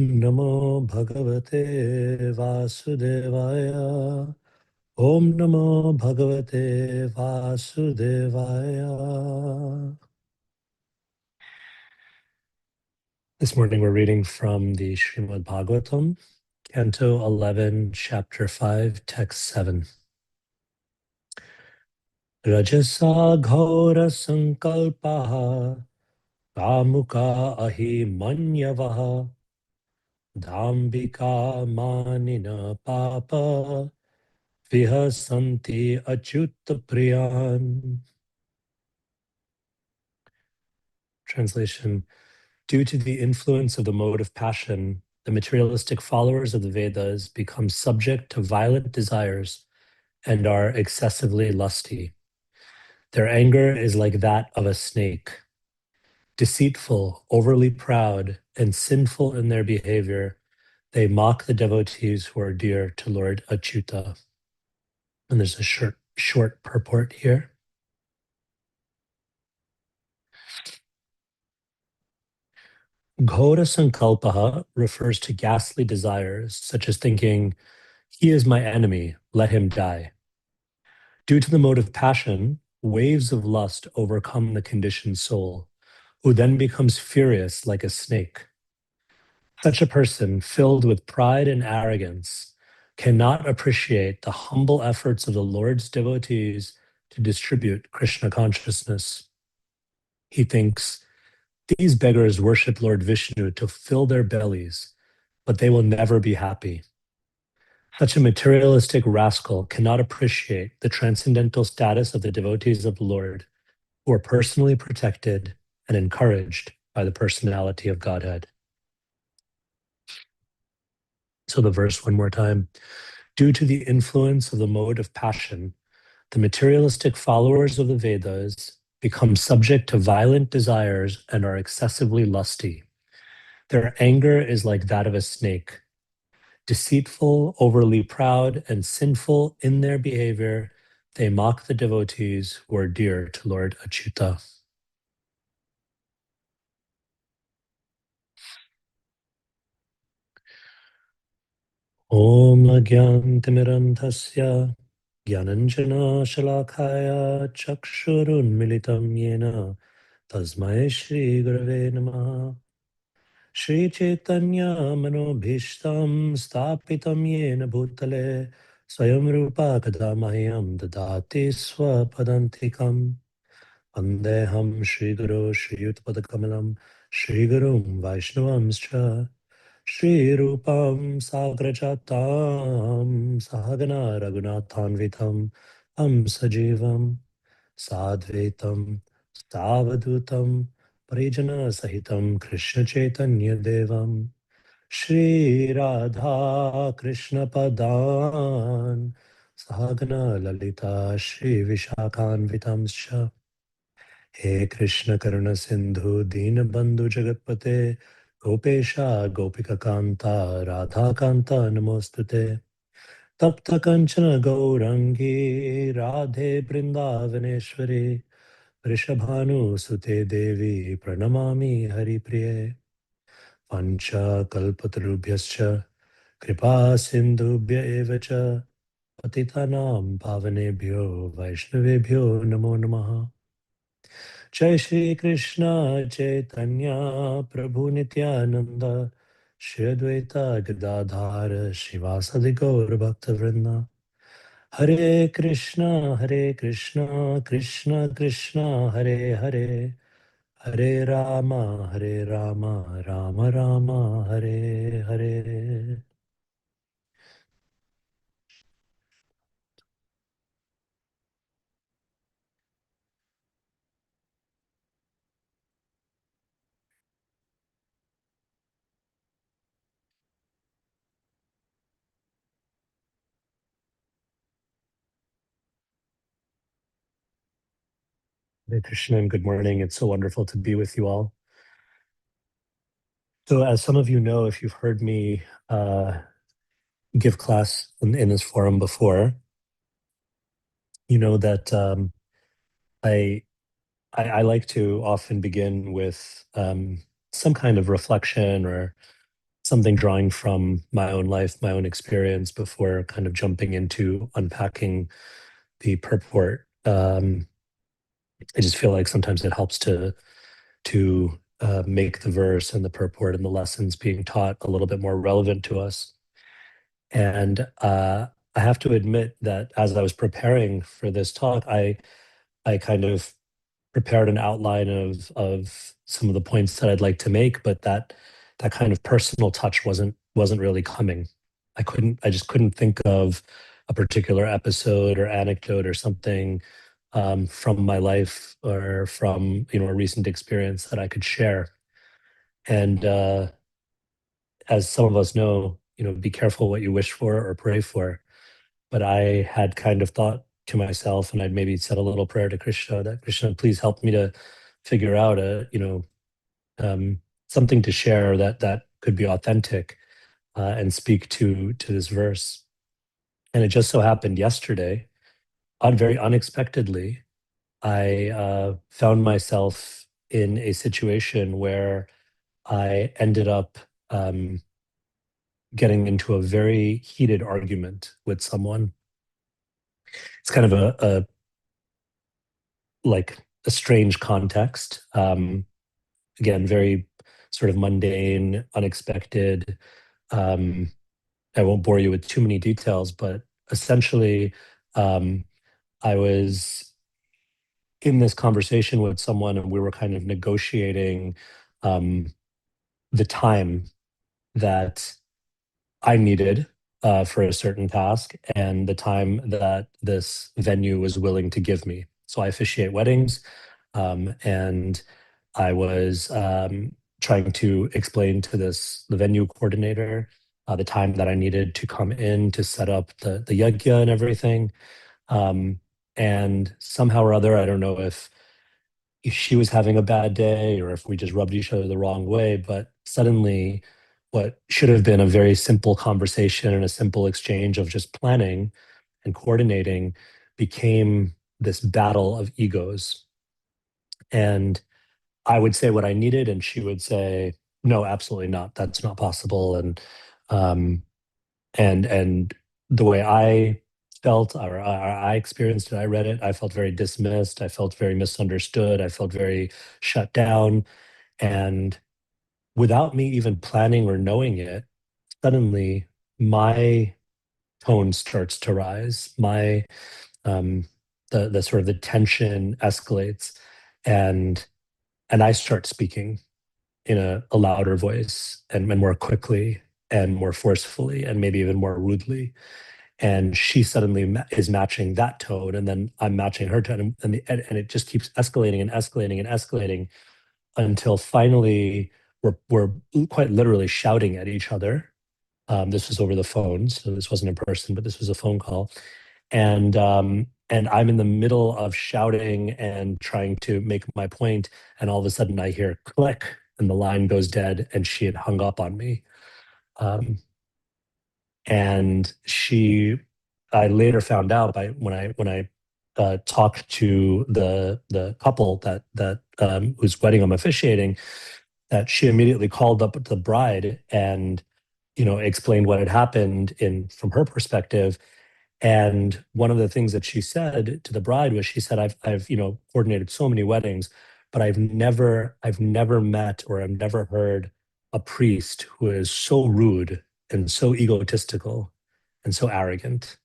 Om Namo Bhagavate Vasudevaya. Om Namo Bhagavate Vasudevaya. This morning we're reading from the Srimad Bhagavatam, Canto 11, Chapter 5, Text 7. Rajasa Ghora Sankalpaha Kamuka Ahi Manyavaha Dhambika Manina Papa Vihasanti Achyuta Priyan. Translation: due to the influence of the mode of passion, the materialistic followers of the Vedas become subject to violent desires and are excessively lusty. Their anger is like that of a snake. Deceitful, overly proud, and sinful in their behavior, they mock the devotees who are dear to Lord Achyuta. And there's a short purport here. Ghora Sankalpaha refers to ghastly desires, such as thinking, "He is my enemy, let him die." Due to the mode of passion, waves of lust overcome the conditioned soul, who then becomes furious like a snake. Such a person, filled with pride and arrogance, cannot appreciate the humble efforts of the Lord's devotees to distribute Krishna consciousness. He thinks, "These beggars worship Lord Vishnu to fill their bellies, but they will never be happy." Such a materialistic rascal cannot appreciate the transcendental status of the devotees of the Lord, who are personally protected and encouraged by the personality of Godhead. So the verse one more time. Due to the influence of the mode of passion, the materialistic followers of the Vedas become subject to violent desires and are excessively lusty. Their anger is like that of a snake. Deceitful, overly proud, and sinful in their behavior, they mock the devotees who are dear to Lord Achyuta. Om Agyantimirandhasya Gyananjana Shalakaya Chakshurun Militam Yena Tasmai Shri Gurave Namaha. Shri Chaitanya Manobhishtam Stapitam Yena Bhutale Swayam Rupa Kadamahyam Dadati Swapadantikam. Vandeham Shri Guru Shri Yutpadakamalam Shri Gurum Vaishnavamscha Shri Rupam Sagrajatam Sahagana Raghunathanvitam Sajivam Sadvaitam Stavadutam Parijana Sahitam Krishna Chaitanya Devam Shri Radha Krishna Padan Sahagana Lalita Shri Vishakhanvitamscha. He Krishna Karuna Sindhu Dina Bandhu Jagatpate Gopesha Gopika Kanta Radha Kanta Namostute Tapta Kanchana Gaurangi Radhe Brindavaneshwari Rishabhanu Sute Devi Pranamami Haripriye Pancha Kalpatarubhyascha Kripa Sindhubhya Evacha Patitanam Pavanebhyo Vaishnavebhyo Namo Namaha. Jai Shri Krishna Chaitanya Prabhu Nityananda Shri Advaita Gadadhara Shivasadi Gaur Bhakta Vrinda. Hare Krishna Krishna Krishna Hare Hare Hare Rama Rama Rama Hare Hare. Hare Krishna and good morning. It's so wonderful to be with you all. So as some of you know, if you've heard me give class in this forum before, you know that I, I like to often begin with some kind of reflection or something drawing from my own life, my own experience before kind of jumping into unpacking the purport. I just feel like sometimes it helps to make the verse and the purport and the lessons being taught a little bit more relevant to us. And I have to admit that as I was preparing for this talk, I kind of prepared an outline of some of the points that I'd like to make, but that kind of personal touch wasn't really coming. I just couldn't think of a particular episode or anecdote or something from my life or from a recent experience that I could share. And as some of us know, be careful what you wish for or pray for. But I had kind of thought to myself, and I'd maybe said a little prayer to Krishna, that Krishna, please help me to figure out something to share that could be authentic and speak to this verse. And it just so happened yesterday, very unexpectedly, I found myself in a situation where I ended up getting into a very heated argument with someone. It's kind of a like a strange context. Again, very sort of mundane, unexpected. Um, I won't bore you with too many details, but essentially, um, I was in this conversation with someone, and we were kind of negotiating um, the time that I needed for a certain task and the time that this venue was willing to give me. So I officiate weddings, and I was trying to explain to the venue coordinator the time that I needed to come in to set up the yajna and everything. Um, and somehow or other, I don't know if she was having a bad day or if we just rubbed each other the wrong way, but suddenly what should have been a very simple conversation and a simple exchange of just planning and coordinating became this battle of egos. And I would say what I needed, and she would say, "No, absolutely not. That's not possible." Um, and the way I felt or I experienced it, I read it, I felt very dismissed. I felt very misunderstood. I felt very shut down. And without me even planning or knowing it, suddenly my tone starts to rise. My um, the sort of the tension escalates, and I start speaking in a louder voice and more quickly and more forcefully and maybe even more rudely. And she suddenly is matching that tone, and then I'm matching her tone, and it just keeps escalating and escalating and escalating until finally we're quite literally shouting at each other. This was over the phone, so this wasn't in person, but this was a phone call. And I'm in the middle of shouting and trying to make my point, and all of a sudden I hear click, and the line goes dead, and she had hung up on me. Um, and I later found out by when I talked to the couple that whose wedding I'm officiating, that she immediately called up the bride and explained what had happened in from her perspective. And one of the things that she said to the bride was, she said, I've coordinated so many weddings, but I've never met or I've never heard a priest who is so rude and so egotistical and so arrogant.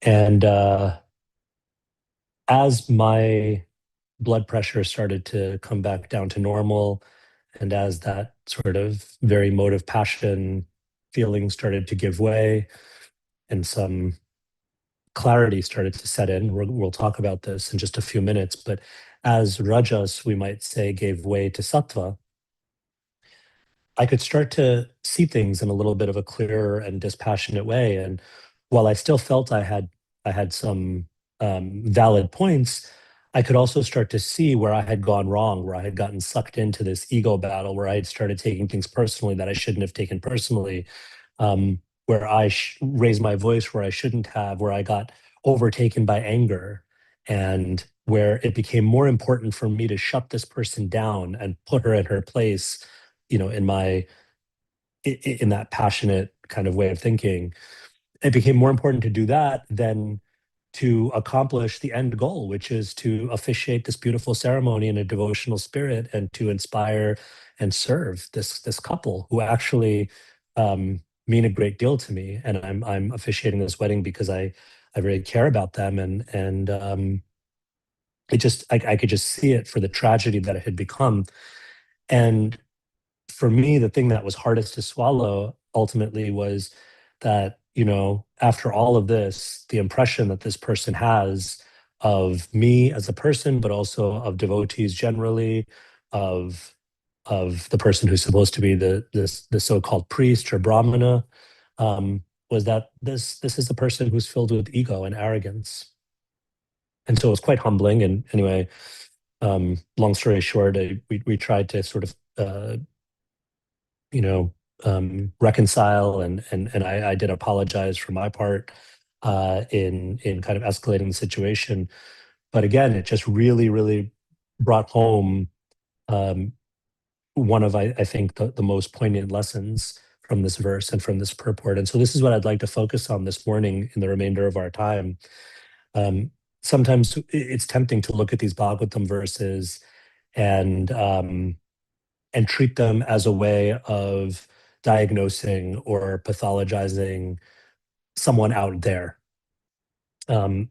And as my blood pressure started to come back down to normal, and as that sort of very motive passion feeling started to give way, and some clarity started to set in. We'll talk about this in just a few minutes, but as Rajas, we might say, gave way to Sattva, I could start to see things in a little bit of a clearer and dispassionate way. And while I still felt I had some valid points, I could also start to see where I had gone wrong, where I had gotten sucked into this ego battle, where I had started taking things personally that I shouldn't have taken personally, where I raised my voice where I shouldn't have, where I got overtaken by anger, and where it became more important for me to shut this person down and put her in her place, in my in that passionate kind of way of thinking, it became more important to do that than to accomplish the end goal, which is to officiate this beautiful ceremony in a devotional spirit and to inspire and serve this couple who actually mean a great deal to me. And I'm officiating this wedding because I really care about them, and it just I could just see it for the tragedy that it had become. And for me, the thing that was hardest to swallow ultimately was that, after all of this, the impression that this person has of me as a person, but also of devotees generally, of the person who's supposed to be the so-called priest or brahmana, was that this is the person who's filled with ego and arrogance. And so it was quite humbling. And anyway, long story short, we tried to sort of reconcile, and I did apologize for my part in kind of escalating the situation. But again, it just really, really brought home um, one of I think the most poignant lessons from this verse and from this purport. And so this is what I'd like to focus on this morning in the remainder of our time. Um, Sometimes it's tempting to look at these Bhagavatam verses and treat them as a way of diagnosing or pathologizing someone out there. Um,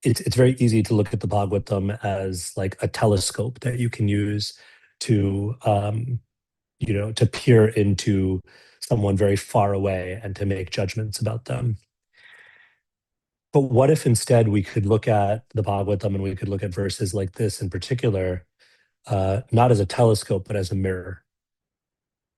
it's very easy to look at the Bhagavatam as like a telescope that you can use to to peer into someone very far away and to make judgments about them. But what if instead we could look at the Bhagavatam and we could look at verses like this in particular, not as a telescope, but as a mirror?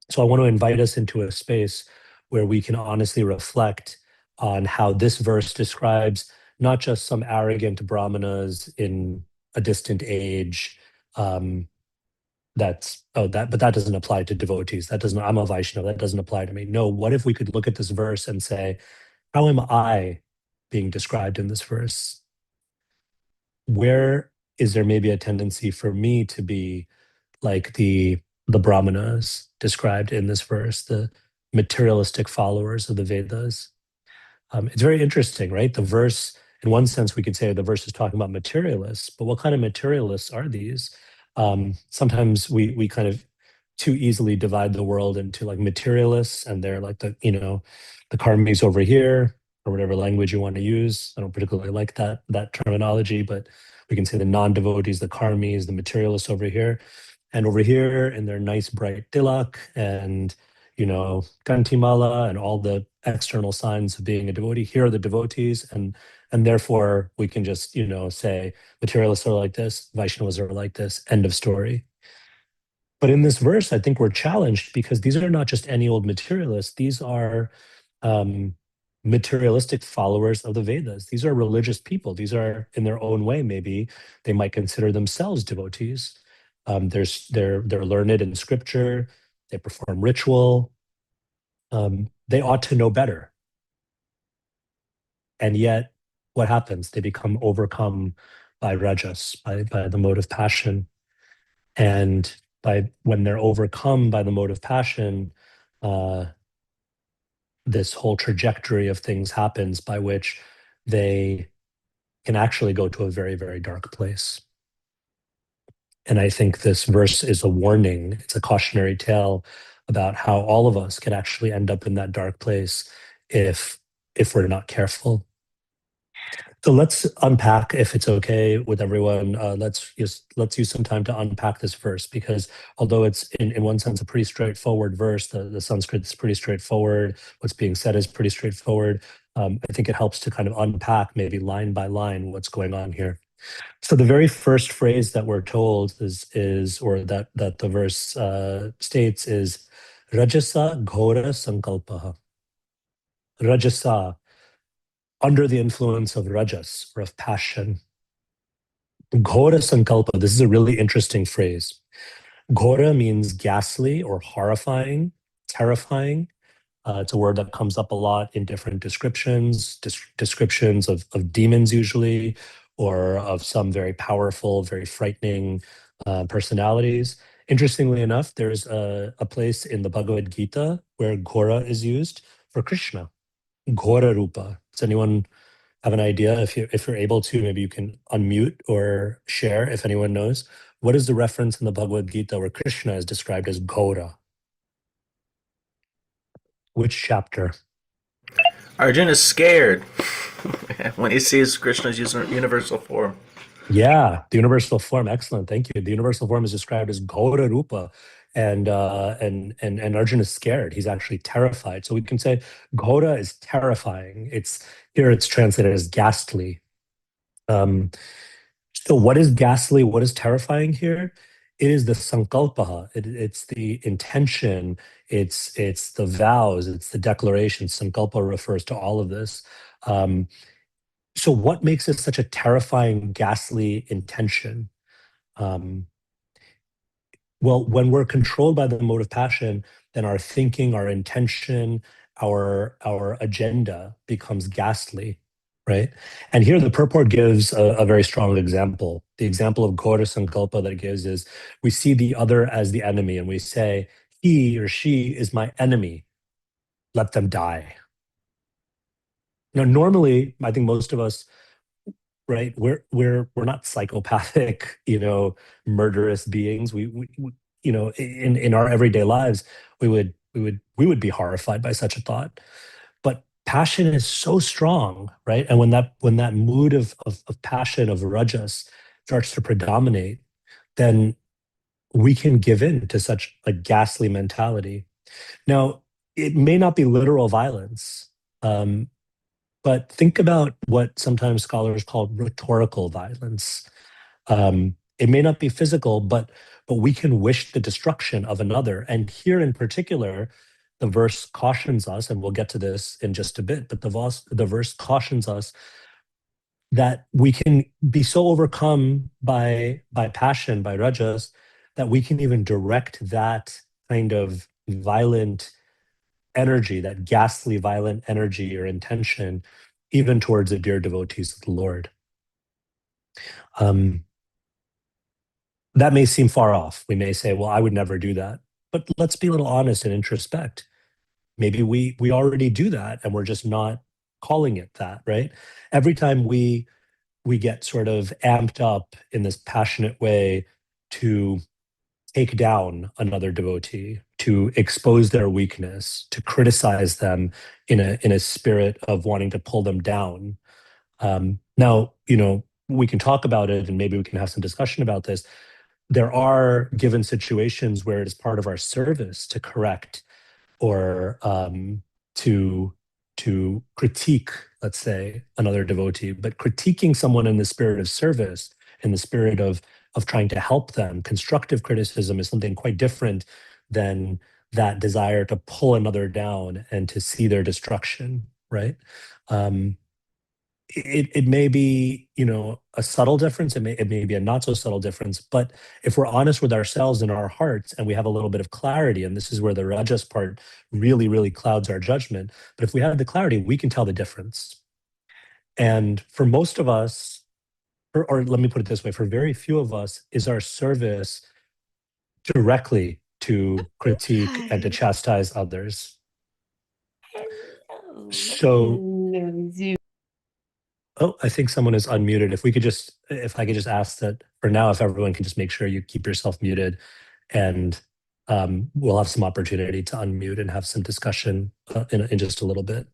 So I want to invite us into a space where we can honestly reflect on how this verse describes not just some arrogant brahmanas in a distant age. But that doesn't apply to devotees. That doesn't. I'm a Vaishnava. That doesn't apply to me. No. What if we could look at this verse and say, how am I being described in this verse? Where is there maybe a tendency for me to be like the brahmanas described in this verse, the materialistic followers of the Vedas? It's very interesting, right? The verse, in one sense, we could say the verse is talking about materialists, but what kind of materialists are these? Sometimes we kind of too easily divide the world into like materialists, and they're like the karmis over here, or whatever language you want to use. I don't particularly like that terminology, but we can say the non-devotees, the karmis, the materialists over here. And over here in their nice bright tilak and Kantimala and all the external signs of being a devotee. Here are the devotees, and therefore we can just say materialists are like this, Vaishnavas are like this. End of story. But in this verse, I think we're challenged because these are not just any old materialists. These are um, materialistic followers of the Vedas. These are religious people. These are, in their own way, maybe they might consider themselves devotees. They're learned in scripture. They perform ritual. They ought to know better. And yet, what happens? They become overcome by rajas, by the mode of passion. And when they're overcome by the mode of passion, uh, this whole trajectory of things happens by which they can actually go to a very, very dark place. And I think this verse is a warning. It's a cautionary tale about how all of us can actually end up in that dark place if we're not careful. So let's unpack, if it's okay with everyone. Let's use some time to unpack this verse, because although it's in one sense a pretty straightforward verse, the Sanskrit is pretty straightforward. What's being said is pretty straightforward. I think it helps to kind of unpack maybe line by line what's going on here. So the very first phrase that we're told is or that the verse states is Rajasa Ghora Sankalpaha. Rajasa, under the influence of rajas or of passion. Ghora Sankalpa, this is a really interesting phrase. Ghora means ghastly or horrifying, terrifying. It's a word that comes up a lot in different descriptions, descriptions of demons usually, or of some very powerful, very frightening personalities. Interestingly enough, there's a place in the Bhagavad Gita where Ghora is used for Krishna. Ghora Rupa. Does anyone have an idea? If you're able to, maybe you can unmute or share if anyone knows. What is the reference in the Bhagavad Gita where Krishna is described as Ghora? Which chapter? Arjuna is scared when he sees Krishna's universal form. Yeah, the universal form. Excellent. Thank you. The universal form is described as Ghora Rupa. And Arjuna is scared. He's actually terrified. So we can say Ghora is terrifying. It's translated as ghastly. Um, so what is ghastly? What is terrifying here? It is the sankalpaha. It's the intention. It's the vows. It's the declaration. Sankalpa refers to all of this. Um, so what makes it such a terrifying, ghastly intention? Um, well, when we're controlled by the mode of passion, then our thinking, our intention, our agenda becomes ghastly, right? And here the purport gives a very strong example. The example of Ghora Sankalpa that it gives is we see the other as the enemy and we say, he or she is my enemy, let them die. Now, normally, I think most of us, right, we're not psychopathic, murderous beings. In our everyday lives, we would be horrified by such a thought. But passion is so strong, right? And when that mood of passion, of rajas, starts to predominate, then we can give in to such a ghastly mentality. Now, it may not be literal violence, um, but think about what sometimes scholars call rhetorical violence. It may not be physical, but we can wish the destruction of another. And here in particular, the verse cautions us, and we'll get to this in just a bit, but the verse cautions us that we can be so overcome by passion, by rajas, that we can even direct that kind of violent energy, that ghastly violent energy or intention, even towards the dear devotees of the Lord. Um, that may seem far off. We may say, well, I would never do that. But let's be a little honest and introspect. Maybe we already do that and we're just not calling it that, right? Every time we get sort of amped up in this passionate way to take down another devotee, to expose their weakness, to criticize them in a spirit of wanting to pull them down. Now, we can talk about it and maybe we can have some discussion about this. There are given situations where it is part of our service to correct or to critique, let's say, another devotee, but critiquing someone in the spirit of service, in the spirit of trying to help them, constructive criticism is something quite different than that desire to pull another down and to see their destruction, right? Um, it may be, a subtle difference. It may be a not so subtle difference. But if we're honest with ourselves and our hearts, and we have a little bit of clarity, and this is where the rajas part really, really clouds our judgment. But if we have the clarity, we can tell the difference. And for most of us, or let me put it this way, for very few of us, is our service directly to critique and to Hi. chastise others. Hello. So, Hello, Zoo. oh, I think someone is unmuted. If I could just ask that for now, if everyone can just make sure you keep yourself muted, and we'll have some opportunity to unmute and have some discussion in just a little bit.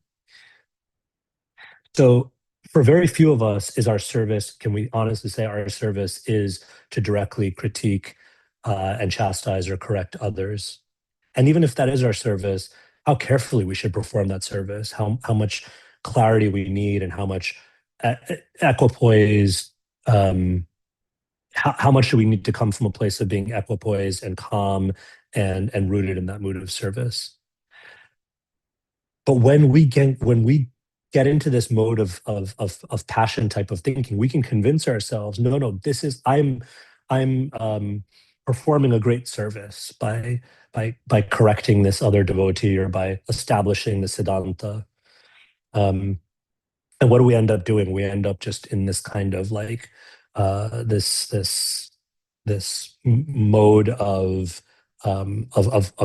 So, for very few of us, is our service, can we honestly say our service is to directly critique and chastise or correct others? And even if that is our service, how carefully we should perform that service, how much clarity we need, and how much equipoise, how much do we need to come from a place of being equipoised and calm and rooted in that mood of service. But when we get into this mode of passion type of thinking, we can convince ourselves, no, I'm performing a great service by correcting this other devotee or by establishing the siddhanta. And what do we end up doing? We end up just in this kind of like this mode of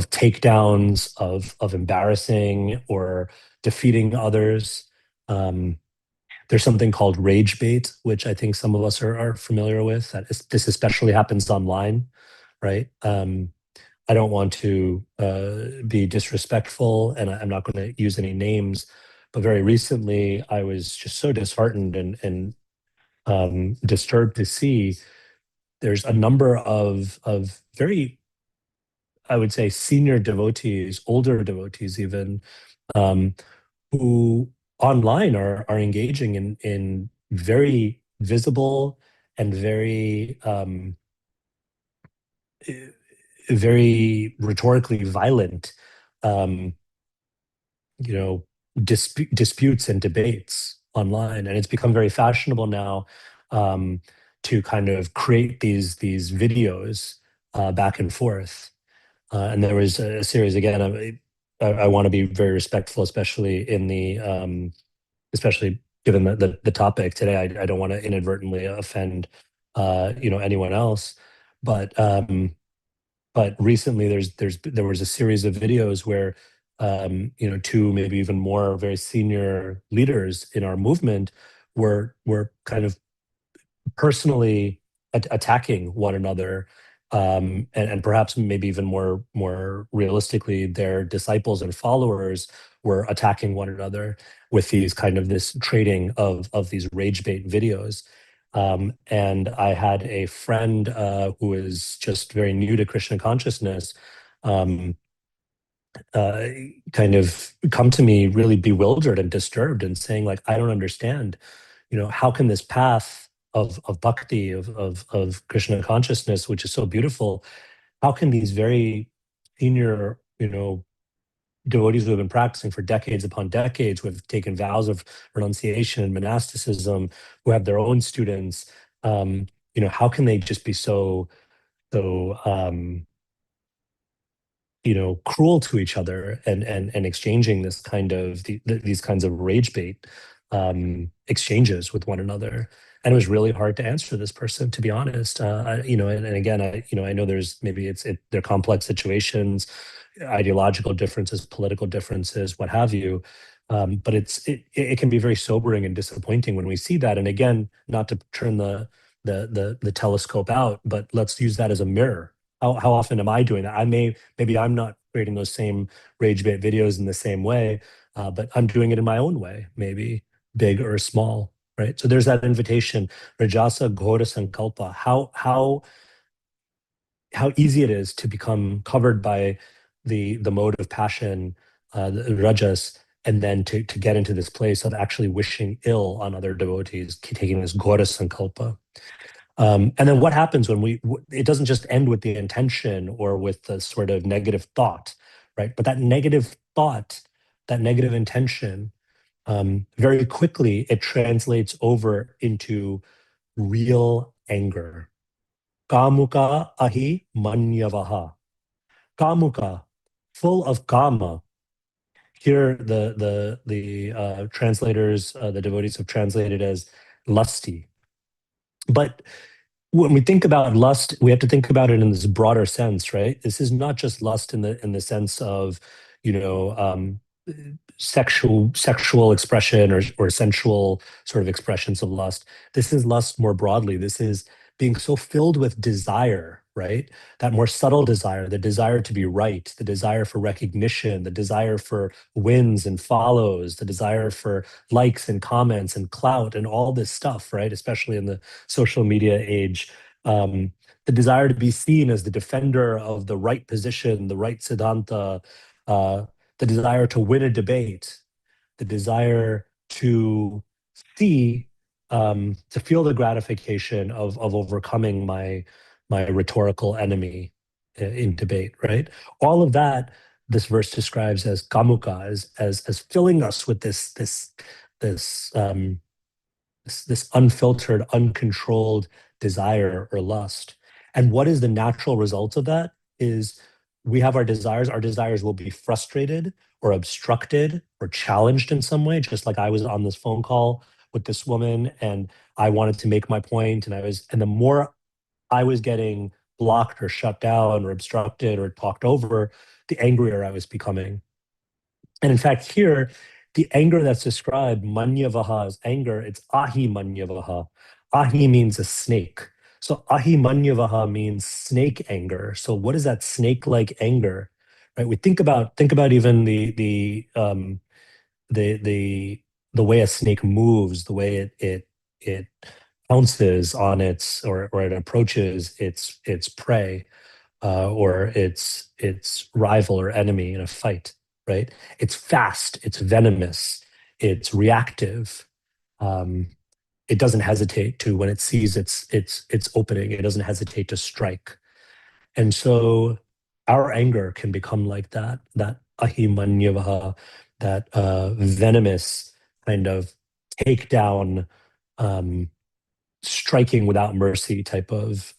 takedowns, of embarrassing or defeating others. Um, there's something called rage bait, which I think some of us are familiar with. This especially happens online, right? I don't want to be disrespectful, and I'm not going to use any names. But very recently, I was just so disheartened and disturbed to see there's a number of very, I would say, senior devotees, older devotees even, um, who online are engaging in very visible and very very rhetorically violent, um, you know, disputes and debates online, and it's become very fashionable now, um, to kind of create these videos back and forth. And there was a series again. I want to be very respectful, especially in the especially given the topic today. I don't want to inadvertently offend anyone else, but recently there was a series of videos where two, maybe even more very senior leaders in our movement were kind of personally attacking one another, and perhaps maybe even more realistically, their disciples and followers were attacking one another with these kind of this trading of these rage bait videos. And I had a friend who is just very new to Krishna consciousness, um, uh, kind of come to me really bewildered and disturbed and saying, like, I don't understand, how can this path of bhakti, of Krishna consciousness, which is so beautiful, how can these very senior, devotees who have been practicing for decades upon decades, who have taken vows of renunciation and monasticism, who have their own students, how can they just be so cruel to each other and exchanging this kind of these kinds of rage bait exchanges with one another. And it was really hard to answer this person, to be honest. And again, I know there's maybe they're complex situations, ideological differences, political differences, what have you. But it can be very sobering and disappointing when we see that. And again, not to turn the telescope out, but let's use that as a mirror. How often am I doing that? Maybe I'm not creating those same rage bait videos in the same way, but I'm doing it in my own way, maybe big or small, right? So there's that invitation, Rajasa Ghora Sankalpa, how easy it is to become covered by the mode of passion, the rajas, and then to get into this place of actually wishing ill on other devotees, taking this Ghora Sankalpa. And then what happens when it doesn't just end with the intention or with the sort of negative thought, right? But that negative thought, that negative intention, very quickly it translates over into real anger. Kamuka ahi manyavaha. Kamuka, full of kama. Here, the translators, the devotees have translated as lusty. But when we think about lust, we have to think about it in this broader sense, right? This is not just lust in the sense of, you know, um, sexual expression or sensual sort of expressions of lust. This is lust more broadly. This is being so filled with desire, right? That more subtle desire, the desire to be right, the desire for recognition, the desire for wins and follows, the desire for likes and comments and clout and all this stuff, right? Especially in the social media age. The desire to be seen as the defender of the right position, the right siddhanta, uh, the desire to win a debate, the desire to see, to feel the gratification of overcoming my rhetorical enemy in debate, right? All of that, this verse describes as kamuka, as filling us with this this unfiltered, uncontrolled desire or lust. And what is the natural result of that is we have our desires. Our desires will be frustrated or obstructed or challenged in some way, just like I was on this phone call with this woman and I wanted to make my point, and the more I was getting blocked or shut down or obstructed or talked over, the angrier I was becoming. And in fact, here, the anger that's described, manyavaha, is anger. It's ahi manyavaha. Ahi means a snake. So ahi manyavaha means snake anger. So what is that snake-like anger? Right? We think about even the the way a snake moves, the way it pounces on its or it approaches its prey or its rival or enemy in a fight, right? It's fast, it's venomous, it's reactive. Um, it doesn't hesitate to when it sees its opening. It doesn't hesitate to strike. And so our anger can become like that ahimanyavaha, that venomous kind of takedown, um, striking without mercy type of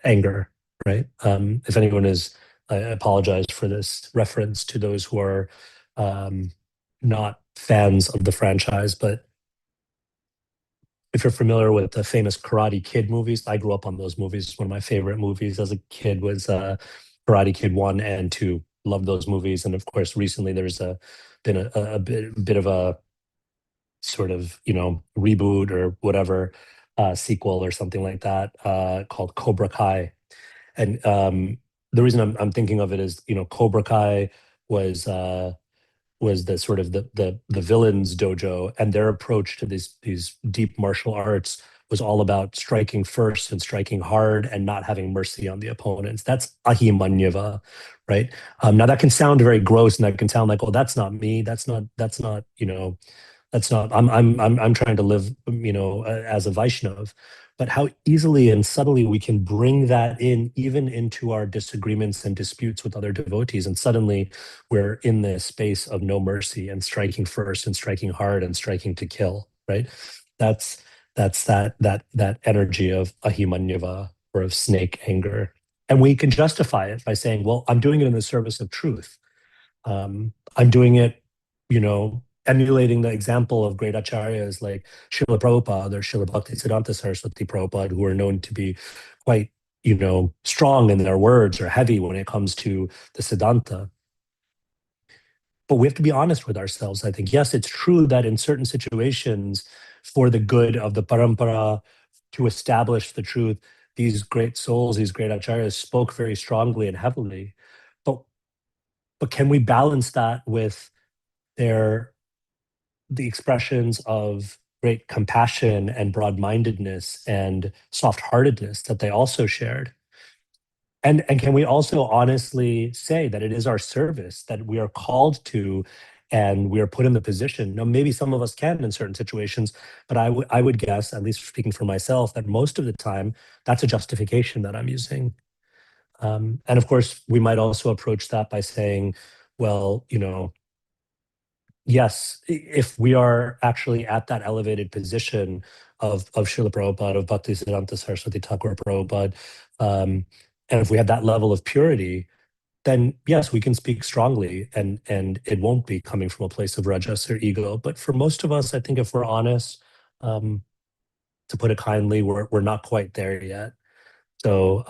anger, right? If anyone is, I apologize for this reference to those who are um, not fans of the franchise, but if you're familiar with the famous Karate Kid movies, I grew up on those movies. One of my favorite movies as a kid was Karate Kid 1 and 2. Loved those movies. And of course, recently there's been a bit of a sort of, reboot or whatever, sequel or something like that, called Cobra Kai. And the reason I'm thinking of it is, Cobra Kai was was the sort of the villains dojo, and their approach to these deep martial arts was all about striking first and striking hard and not having mercy on the opponents. That's ahimanyava, right? Now that can sound very gross, and that can sound like, oh, that's not me. That's not, that's not, I'm trying to live, as a Vaishnav. But how easily and subtly we can bring that in, even into our disagreements and disputes with other devotees. And suddenly we're in this space of no mercy and striking first and striking hard and striking to kill, right? That's that energy of ahimanyava, or of snake anger. And we can justify it by saying, well, I'm doing it in the service of truth. I'm doing it, emulating the example of great acharyas like Srila Prabhupada or Srila Bhaktisiddhanta Saraswati Prabhupada, who are known to be quite, strong in their words or heavy when it comes to the Siddhanta. But we have to be honest with ourselves. I think, yes, it's true that in certain situations, for the good of the parampara, to establish the truth, these great souls, these great acharyas spoke very strongly and heavily. But can we balance that with their the expressions of great compassion and broad-mindedness and soft-heartedness that they also shared? And can we also honestly say that it is our service that we are called to, and we are put in the position? Now, maybe some of us can in certain situations, but I would guess, at least speaking for myself, that most of the time that's a justification that I'm using. And of course, we might also approach that by saying, well, yes, if we are actually at that elevated position of Srila Prabhupada, of Bhaktisiddhanta Saraswati Thakur Prabhupada, and if we have that level of purity, then yes, we can speak strongly, and it won't be coming from a place of rajas or ego. But for most of us, I think if we're honest, um, to put it kindly, we're not quite there yet. So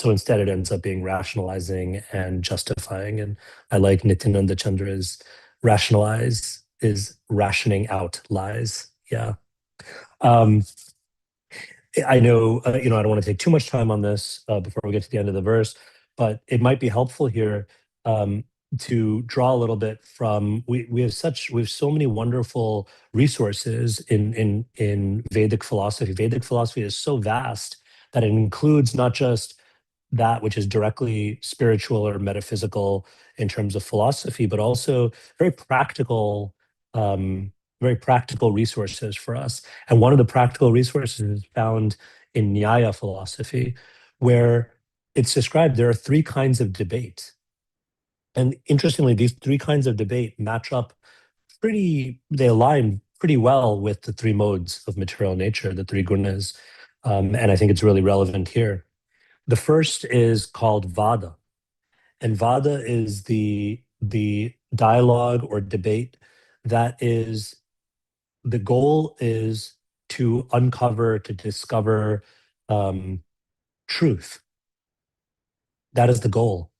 instead, it ends up being rationalizing and justifying. And I like Nityananda Chandra's rationalize is rationing out lies. Yeah. Um, I know, I don't want to take too much time on this before we get to the end of the verse, but it might be helpful here, um, to draw a little bit from we have so many wonderful resources in Vedic philosophy. Vedic philosophy is so vast that it includes not just that which is directly spiritual or metaphysical in terms of philosophy, but also very practical, um, very practical resources for us. And one of the practical resources is found in Nyaya philosophy, where it's described there are three kinds of debate. And interestingly, these three kinds of debate match up they align pretty well with the three modes of material nature, the three gunas. And I think it's really relevant here. The first is called Vada, and Vada is the dialogue or debate that is the goal is to uncover, to discover um, truth. That is the goal.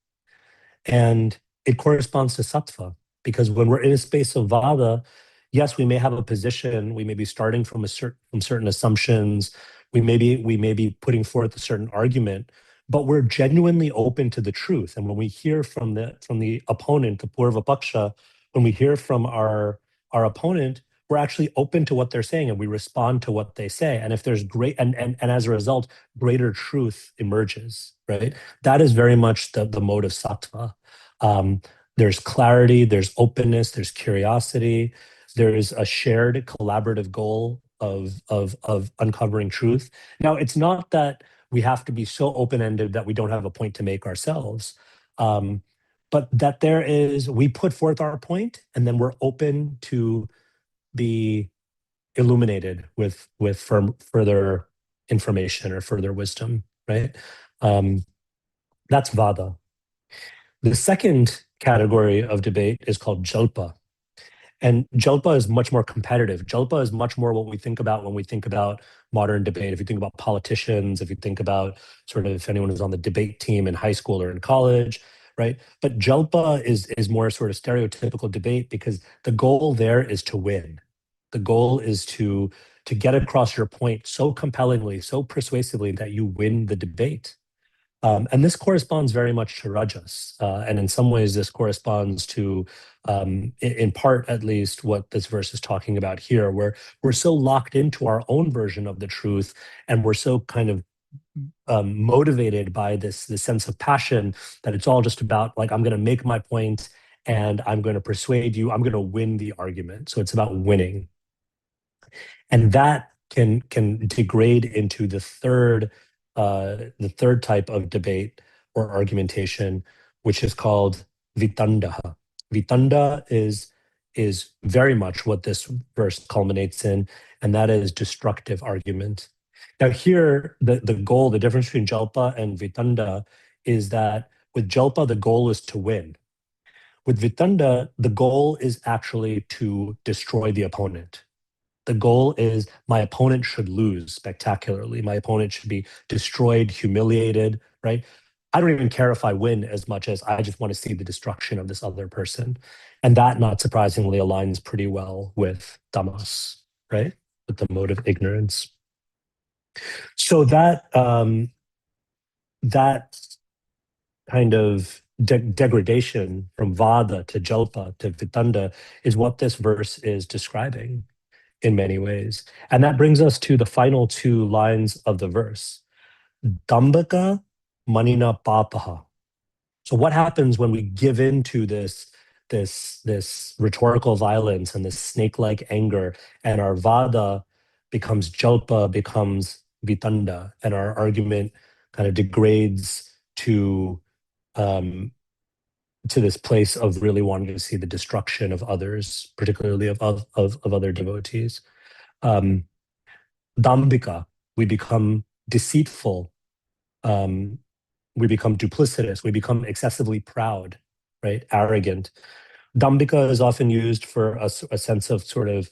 And it corresponds to sattva, because when we're in a space of vada, yes, we may have a position, we may be starting from certain assumptions, we may be putting forth a certain argument, but we're genuinely open to the truth. And when we hear from the opponent, the purva paksha, when we hear from our opponent, we're actually open to what they're saying and we respond to what they say. And if there's great and as a result, greater truth emerges, right? That is very much the mode of sattva. Um, there's clarity, there's openness, there's curiosity, there's a shared collaborative goal of uncovering truth. Now, it's not that we have to be so open-ended that we don't have a point to make ourselves, um, but that we put forth our point, and then we're open to be illuminated with further information or further wisdom, right? Um, that's vada. The second category of debate is called jalpa. And jalpa is much more competitive. Jalpa is much more what we think about when we think about modern debate. If you think about politicians, if you think about sort of if anyone is on the debate team in high school or in college, right? But jalpa is more sort of stereotypical debate because the goal there is to win. The goal is to get across your point so compellingly, so persuasively that you win the debate. And this corresponds very much to rajas. And in some ways, this corresponds to, in part at least, what this verse is talking about here, where we're so locked into our own version of the truth, and we're so kind of motivated by this sense of passion that it's all just about, like, I'm going to make my point and I'm going to persuade you, I'm going to win the argument. So it's about winning. And that can degrade into the third type of debate or argumentation, which is called vitandaha. Vitanda is very much what this verse culminates in, and that is destructive argument. Now, here, the goal, the difference between jalpa and vitanda is that with jalpa, the goal is to win. With vitanda, the goal is actually to destroy the opponent. The goal is my opponent should lose spectacularly. My opponent should be destroyed, humiliated, right? I don't even care if I win as much as I just want to see the destruction of this other person. And that, not surprisingly, aligns pretty well with tamas, right? With the mode of ignorance. So that kind of degradation from vada to jalpa to vitanda is what this verse is describing in many ways. And that brings us to the final two lines of the verse. Dambaka manina papaha. So what happens when we give in to this rhetorical violence and this snake-like anger, and our vada becomes jalpa, becomes vitanda, and our argument kind of degrades um, to this place of really wanting to see the destruction of others, particularly of other devotees. Um, Dambika, we become deceitful, um, we become duplicitous, we become excessively proud, right? Arrogant. Dambika is often used for a sense of sort of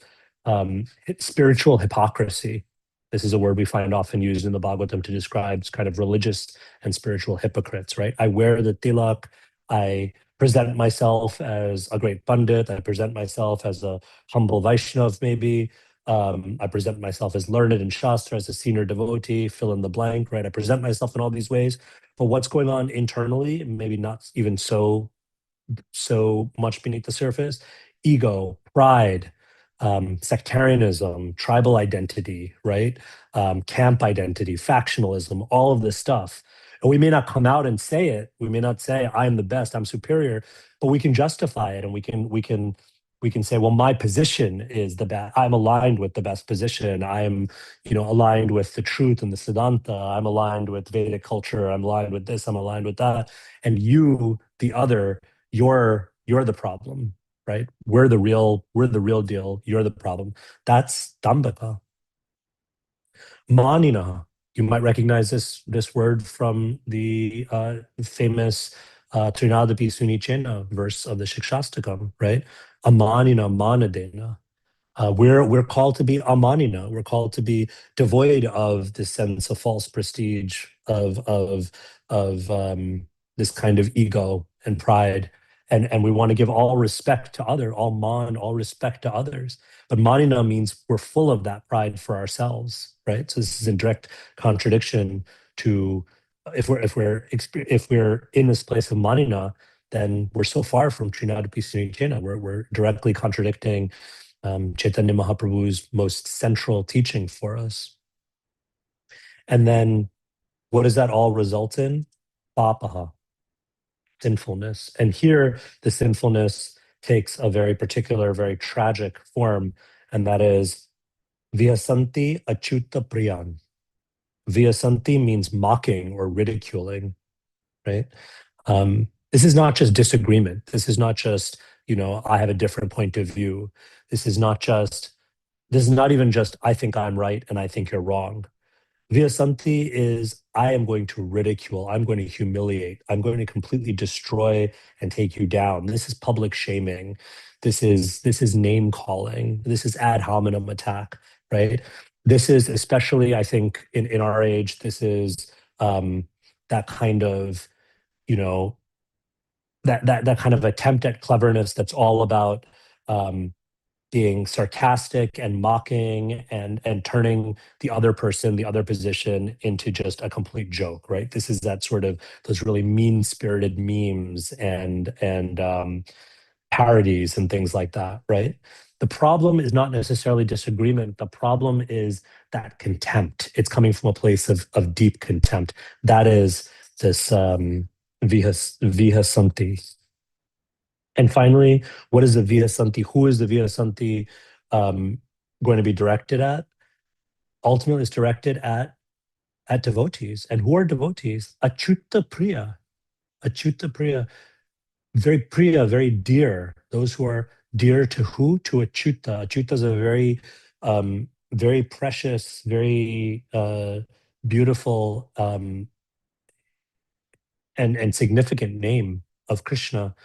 spiritual hypocrisy. This is a word we find often used in the Bhagavatam to describe kind of religious and spiritual hypocrites, right? I wear the tilak, I present myself as a great pandit, I present myself as a humble Vaishnav, maybe. I present myself as learned in Shastra, as a senior devotee, fill in the blank, right? I present myself in all these ways. But what's going on internally, maybe not even so much beneath the surface: ego, pride, sectarianism, tribal identity, right? Camp identity, factionalism, all of this stuff. And we may not come out and say it. We may not say, I'm the best, I'm superior, but we can justify it, and we can say, well, my position is the best. I'm aligned with the best position. I'm, aligned with the truth and the Siddhanta. I'm aligned with Vedic culture. I'm aligned with this. I'm aligned with that. And you, the other, you're the problem, right? We're the real deal. You're the problem. That's dambaka. Manina. You might recognize this word from the famous Trinadapi Sunichena verse of the Shikshastakam, right? Amanina manadena. We're called to be amanina. We're called to be devoid of this sense of false prestige, of this kind of ego and pride, and we want to give all respect to other, all man, all respect to others. But manina means we're full of that pride for ourselves, right? So this is in direct contradiction to if we're in this place of manina, then we're so far from Trinadapi Sunicena. We're directly contradicting Chaitanya Mahaprabhu's most central teaching for us. And then what does that all result in? Papaha, sinfulness. And here the sinfulness takes a very particular, very tragic form, and that is Vyasanti Achyuta Priyan. Vyasanti means mocking or ridiculing, right? This is not just disagreement. This is not just, I have a different point of view. This is not just This is not even just, I think I'm right and I think you're wrong. Vyasanti is, I am going to ridicule, I'm going to humiliate, I'm going to completely destroy and take you down. This is public shaming. This is name calling. This is ad hominem attack, right? This is especially, I think, in our age, this is that kind of, you know, that kind of attempt at cleverness that's all about being sarcastic and mocking and turning the other person, the other position into just a complete joke, right? This is that sort of those really mean-spirited memes and parodies and things like that, right? The problem is not necessarily disagreement. The problem is that contempt. It's coming from a place of deep contempt. That is this vihasanti. And finally, what is the Vyasanti? Who is the Vyasanti going to be directed at? Ultimately, it's directed at devotees. And who are devotees? Achyuta Priya. Achyuta Priya. Very Priya, very dear. Those who are dear to who? To Achyuta. Achyuta is a very precious, very beautiful and significant name of Krishna,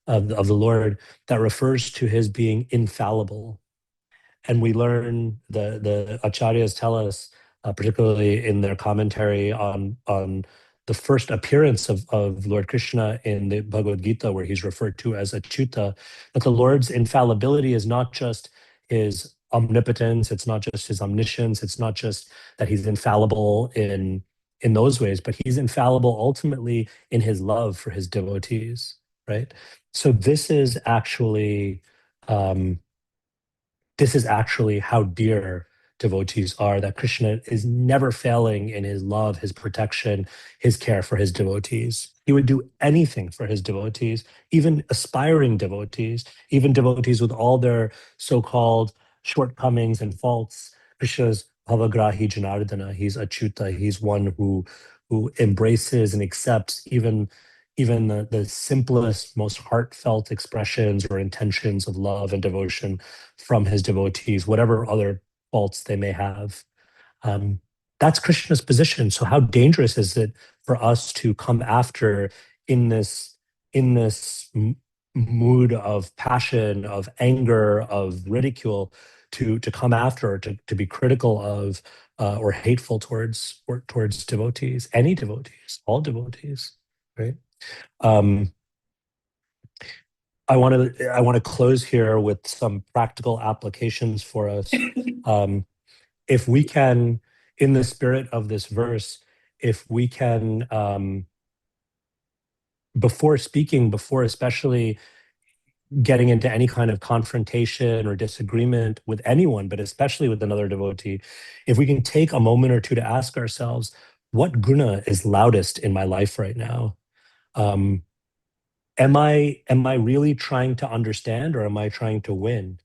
of the Lord, that refers to his being infallible. And we learn the acharyas tell us, particularly in their commentary on the first appearance of Lord Krishna in the Bhagavad Gita, where he's referred to as Achyuta, that the Lord's infallibility is not just his omnipotence, it's not just his omniscience, it's not just that he's infallible in those ways, but he's infallible ultimately in his love for his devotees, right? So um, this is actually how dear devotees are, that Krishna is never failing in his love, his protection, his care for his devotees. He would do anything for his devotees, even aspiring devotees, even devotees with all their so-called shortcomings and faults. Krishna's Bhavagrahi Janardana, he's Achyuta, he's one who embraces and accepts even the simplest, most heartfelt expressions or intentions of love and devotion from his devotees, whatever other faults they may have. Um, that's Krishna's position. So how dangerous is it for us to come after in this mood of passion, of anger, of ridicule, to come after, or to be critical of or hateful towards devotees, any devotees, all devotees, right? Um, I want to close here with some practical applications for us. If we can, in the spirit of this verse, if we can, before speaking, before especially getting into any kind of confrontation or disagreement with anyone, but especially with another devotee, if we can take a moment or two to ask ourselves, what guna is loudest in my life right now? Um, am I really trying to understand, or am I trying to win?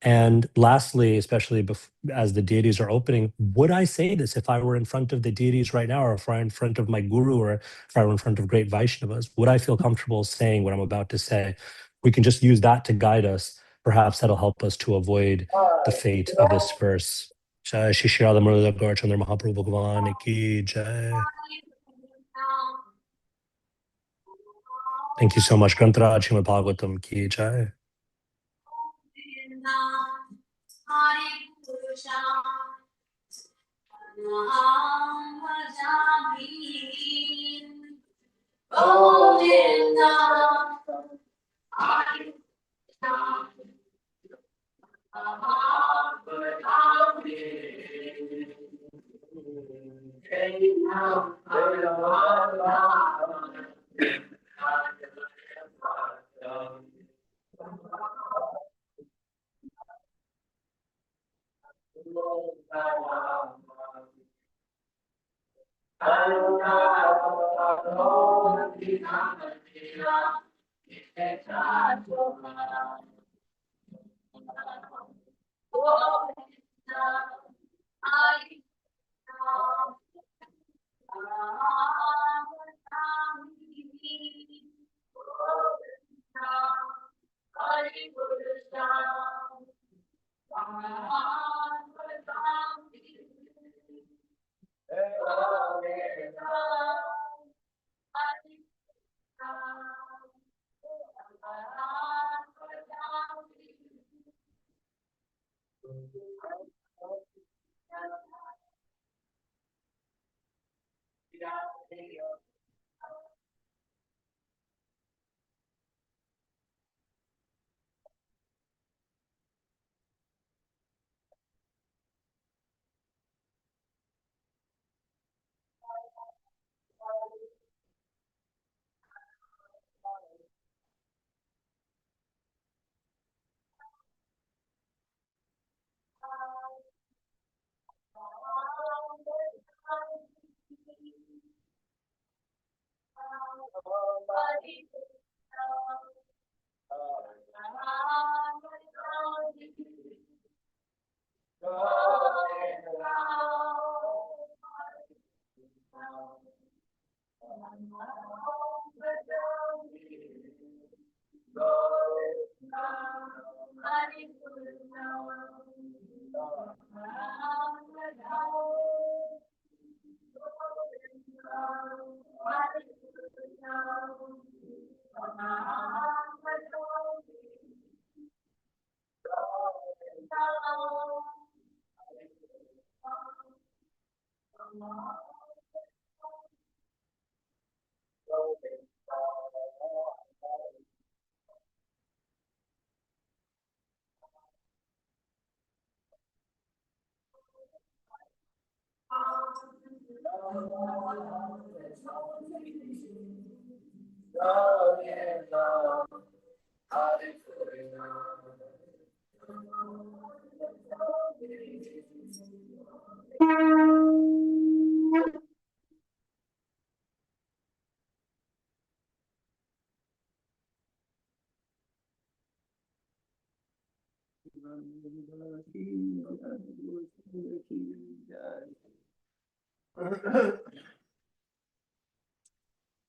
And lastly, especially as the deities are opening, would I say this if I were in front of the deities right now, or if I were in front of my guru, or if I were in front of great Vaishnavas? Would I feel comfortable saying what I'm about to say? We can just use that to guide us. Perhaps that'll help us to avoid the fate of this verse. Jai Shri Shri Radha Murli Gaur Chandra Mahaprabhu Bhagavan Ki Jai. Thank you so much. Grantaraj Srimad Bhagavatam Ki Jai.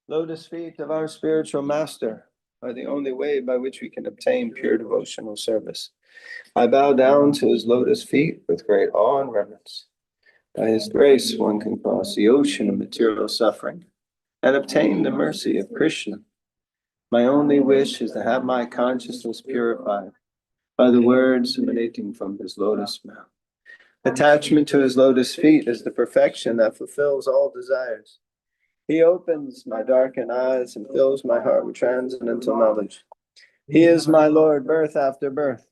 Lotus feet of our spiritual master are the only way by which we can obtain pure devotional service. I bow down to his lotus feet with great awe and reverence. By his grace, one can cross the ocean of material suffering and obtain the mercy of Krishna. My only wish is to have my consciousness purified by the words emanating from his lotus mouth. Attachment to his lotus feet is the perfection that fulfills all desires. He opens my darkened eyes and fills my heart with transcendental knowledge. He is my Lord, birth after birth.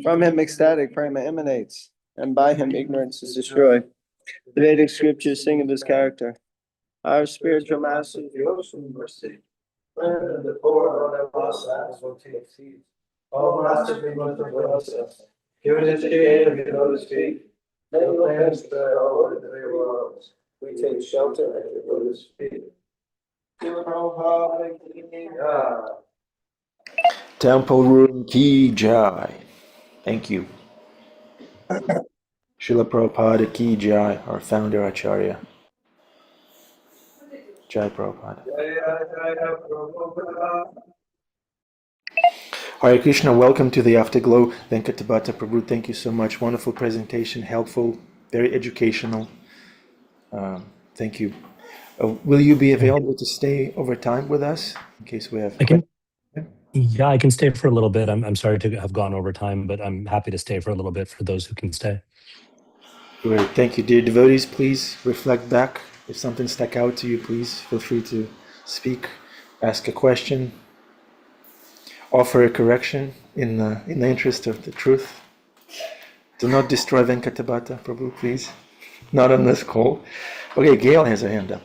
From him ecstatic prema emanates, and by him ignorance is destroyed. The Vedic scriptures sing of his character. Our spiritual master is the ocean of mercy. When the poor of their lost will take seeds. All master must of us. Give it to the of your lotus feet. Many lands spread all over the three worlds. We take shelter at your lotus feet. Temple Room Ki Jai. Thank you. Srila Prabhupada Ki Jai, our founder Acharya. Jai Prabhupada. Hare Krishna, welcome to the Afterglow. Vyenkata Bhatta Prabhu, thank you so much. Wonderful presentation, helpful, very educational. Thank you. Will you be available to stay over time with us in case we have I can. Yeah, I can stay for a little bit. I'm sorry to have gone over time, but I'm happy to stay for a little bit for those who can stay. Great, thank you. Dear devotees, please reflect back. If something stuck out to you, please feel free to speak, ask a question, offer a correction in the interest of the truth. Do not destroy Vyenkata Bhatta, Prabhu, please. Not on this call. Okay, Gail has a hand up.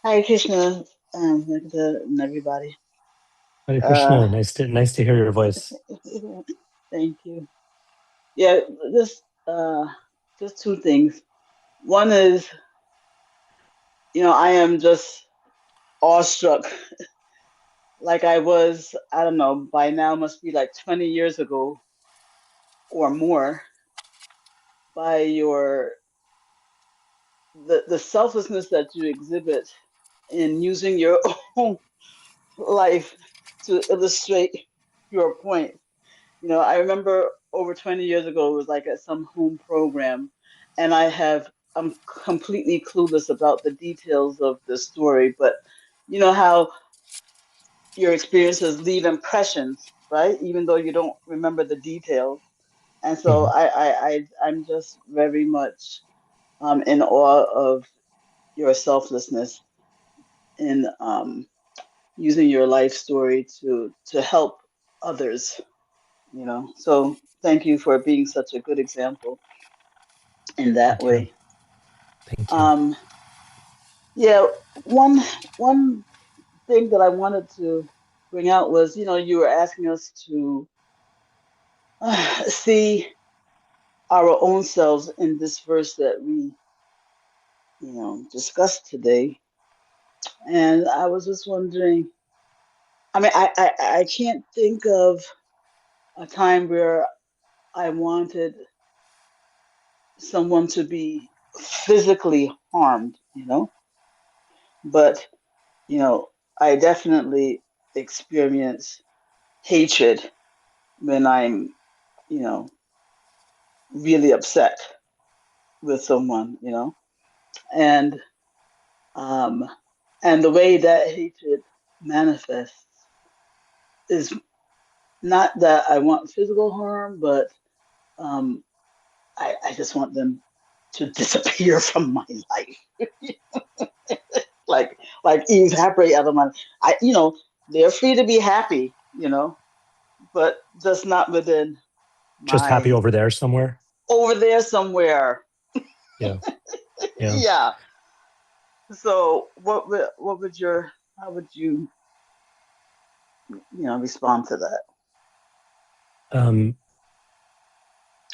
Hi Krishna, Vyenkata and everybody. Hare Uh, Krishna, nice to hear your voice. thank you. Yeah, just two things. One is, I am just awestruck, like I was, I don't know, by now must be like 20 years ago or more, by the selflessness that you exhibit in using your own life to illustrate your point. I remember over 20 years ago, it was like at some home program, and I'm completely clueless about the details of the story, but you know how your experiences leave impressions, right? Even though you don't remember the details. And so Mhm. I'm just very much in awe of your selflessness in using your life story to help others. So thank you for being such a good example in that Thank you. way. Thank you. Um, yeah, one thing that I wanted to bring out was, you were asking us to see our own selves in this verse that we, discussed today. And I was just wondering, I mean, I can't think of a time where I wanted someone to be physically harmed. But you know, I definitely experience hatred when I'm, you know, really upset with someone. And um and the way that hatred manifests is not that I want physical harm, but um I just want them to disappear from my life. like like evaporate out of my they're free to be happy, but just not within Just happy my over there somewhere. over there somewhere. Yeah, yeah. Yeah. So what would your how would you respond to that? Um,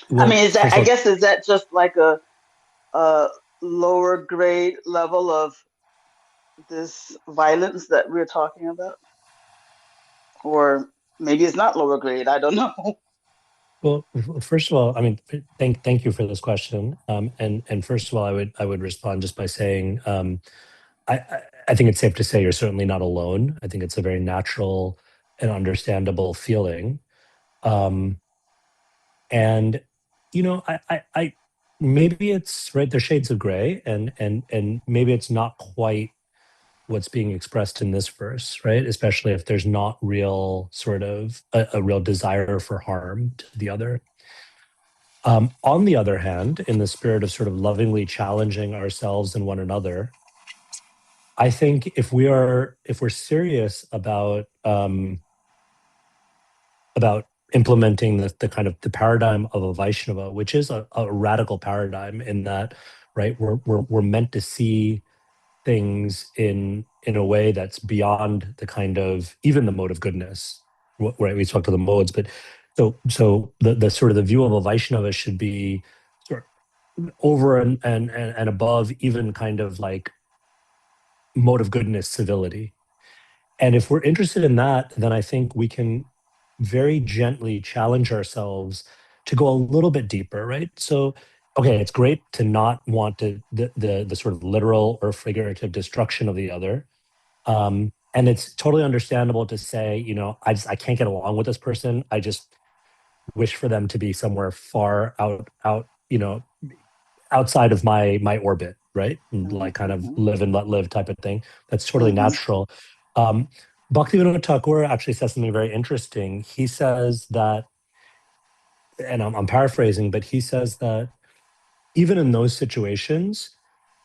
I well, mean, is that first I of all, guess is that just like a lower grade level of this violence that we're talking about? Or maybe it's not lower grade, I don't know. first of all, I mean, thank you for this question. And first of all, I would respond just by saying, I think it's safe to say you're certainly not alone. I think it's a very natural and understandable feeling. Um, and I maybe it's right. There's shades of gray, and maybe it's not quite what's being expressed in this verse, right? Especially if there's not real sort of a real desire for harm to the other. On the other hand, in the spirit of sort of lovingly challenging ourselves and one another, I think if we're serious about implementing the kind of the paradigm of a Vaishnava, which is a radical paradigm in that, right, we're meant to see things in a way that's beyond the kind of even the mode of goodness, right? We talked to the modes, but so the sort of the view of a Vaishnava should be sort of over and above even kind of like mode of goodness civility. And if we're interested in that, then I think we can very gently challenge ourselves to go a little bit deeper, right? So, okay, it's great to not want the sort of literal or figurative destruction of the other. And it's totally understandable to say, I can't get along with this person. I just wish for them to be somewhere far outside of my orbit, right? And Mhm, like kind of mhm, live and let live type of thing. That's totally mhm, natural. Um, Bhaktivinoda Thakur actually says something very interesting. He says that, and I'm paraphrasing, but he says that even in those situations,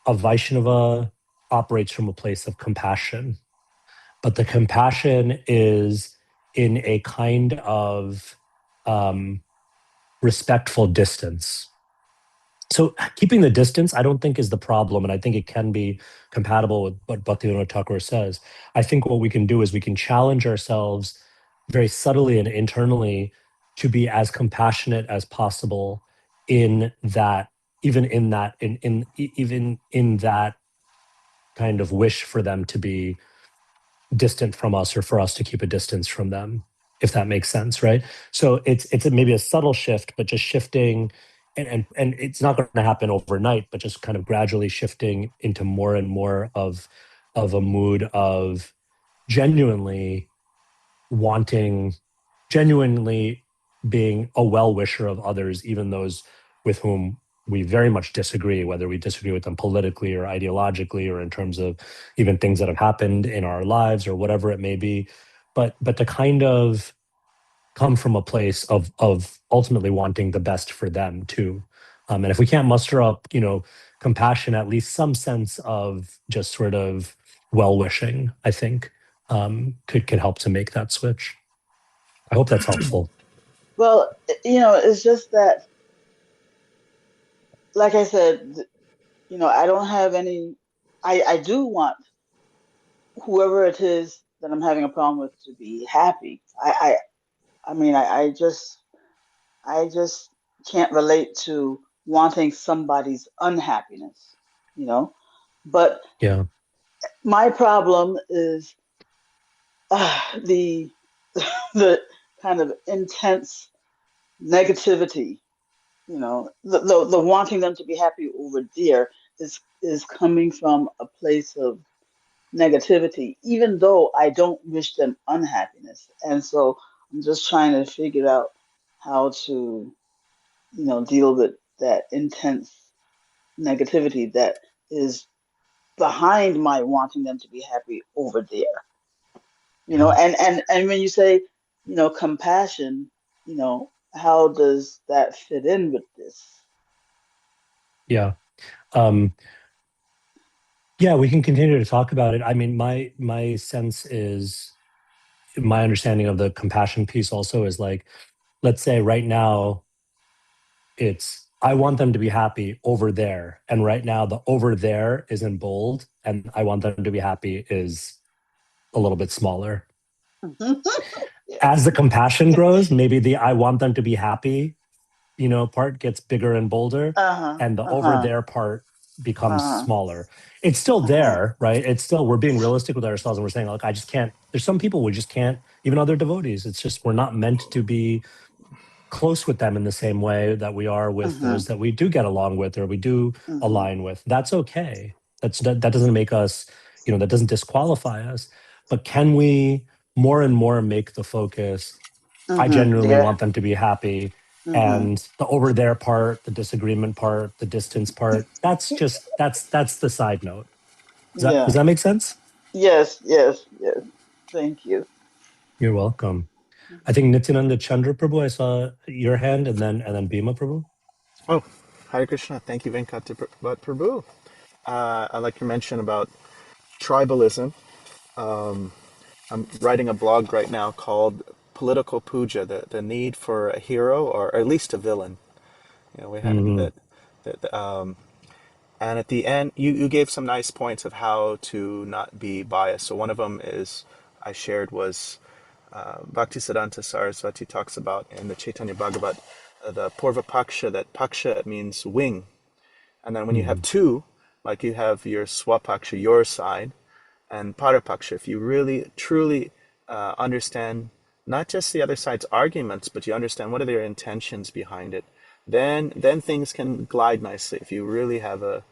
a Vaishnava operates from a place of compassion, but the compassion is in a kind of respectful distance. So keeping the distance, I don't think is the problem, and I think it can be compatible with what Bhaktivinoda Thakur says. I think what we can do is we can challenge ourselves very subtly and internally to be as compassionate as possible in that, even in that, even in that kind of wish for them to be distant from us or for us to keep a distance from them, if that makes sense, right? So it's maybe a subtle shift, but just shifting, and it's not going to happen overnight, but just kind of gradually shifting into more and more of a mood of genuinely wanting, genuinely being a well-wisher of others, even those with whom we very much disagree, whether we disagree with them politically or ideologically or in terms of even things that have happened in our lives or whatever it may be. But to kind of come from a place of ultimately wanting the best for them too. And if we can't muster up, compassion, at least some sense of just sort of well-wishing, I think, could help to make that switch. I hope that's helpful. Well, it's just that, like I said, I don't have any. I do want whoever it is that I'm having a problem with to be happy. I mean, I just can't relate to wanting somebody's unhappiness, you know. But Yeah. my problem is the the kind of intense negativity, the wanting them to be happy over there is coming from a place of negativity, even though I don't wish them unhappiness. And so I'm just trying to figure out how to, deal with that intense negativity that is behind my wanting them to be happy over there. Yeah. And when you say, compassion, how does that fit in with this? Yeah. Um, yeah, we can continue to talk about it. I mean, my sense is, my understanding of the compassion piece also is like, let's say right now it's I want them to be happy over there. And right now the over there is in bold and I want them to be happy is a little bit smaller. Yeah. As the compassion grows, maybe the I want them to be happy, part gets bigger and bolder, Uh-huh. and the over Uh-huh. there part becomes Uh-huh. smaller. It's still Uh-huh. there, right? It's still, we're being realistic with ourselves and we're saying, like, I just can't, there's some people we just can't, even other devotees, it's just, we're not meant to be close with them in the same way that we are with Uh-huh. those that we do get along with or we do Uh-huh. align with. That's okay. That doesn't make us, that doesn't disqualify us. But can we more and more make the focus, I Uh-huh. genuinely Yeah. want them to be happy, Uh-huh. and the over there part, the disagreement part, the distance part, that's the side note. Does Yeah. that make sense? Yes, yes, yes. Thank you. You're welcome. I think Nityananda Chandra Prabhu, I saw your hand, and then Bhima Prabhu. Oh, Hare Krishna. Thank you, Venkata Prabhu. I like your mention about tribalism. I'm writing a blog right now called Political Puja, the need for a hero or at least a villain. We had Hmm. that, and at the end, you gave some nice points of how to not be biased. So one of them is I shared was Bhaktisiddhanta Saraswati talks about in the Chaitanya Bhagavat, the Purva Paksha, that Paksha means wing. And then when you have Hmm. two, like you have your Swapaksha, your side, and Parapaksha, if you really truly understand not just the other side's arguments, but you understand what are their intentions behind it, then things can glide nicely if you really have a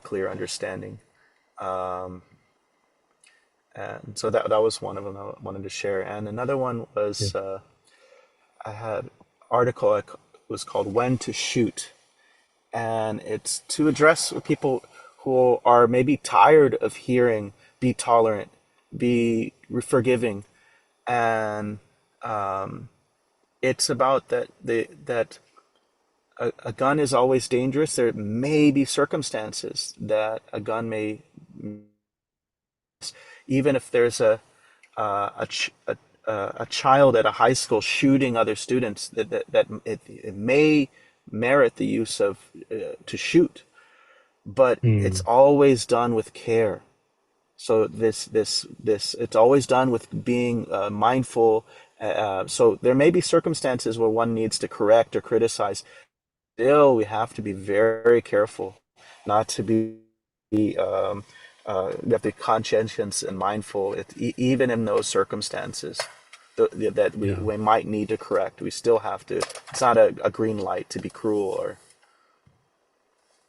clear understanding. Um, and so that was one of them I wanted to share. And another one Yeah. was I had article was called "When to Shoot," and it's to address people who are maybe tired of hearing be tolerant, be forgiving, and it's about that a gun is always dangerous. There may be circumstances that a gun may, even if there's a child at a high school shooting other students, that it may merit the use of to shoot, but it's Mm. always done with care. So this it's always done with being mindful. So there may be circumstances where one needs to correct or criticize. Still, we have to be very careful not to be we have to be conscientious and mindful, even in those circumstances that Yeah. we might need to correct. We still have to. It's not a green light to be cruel or.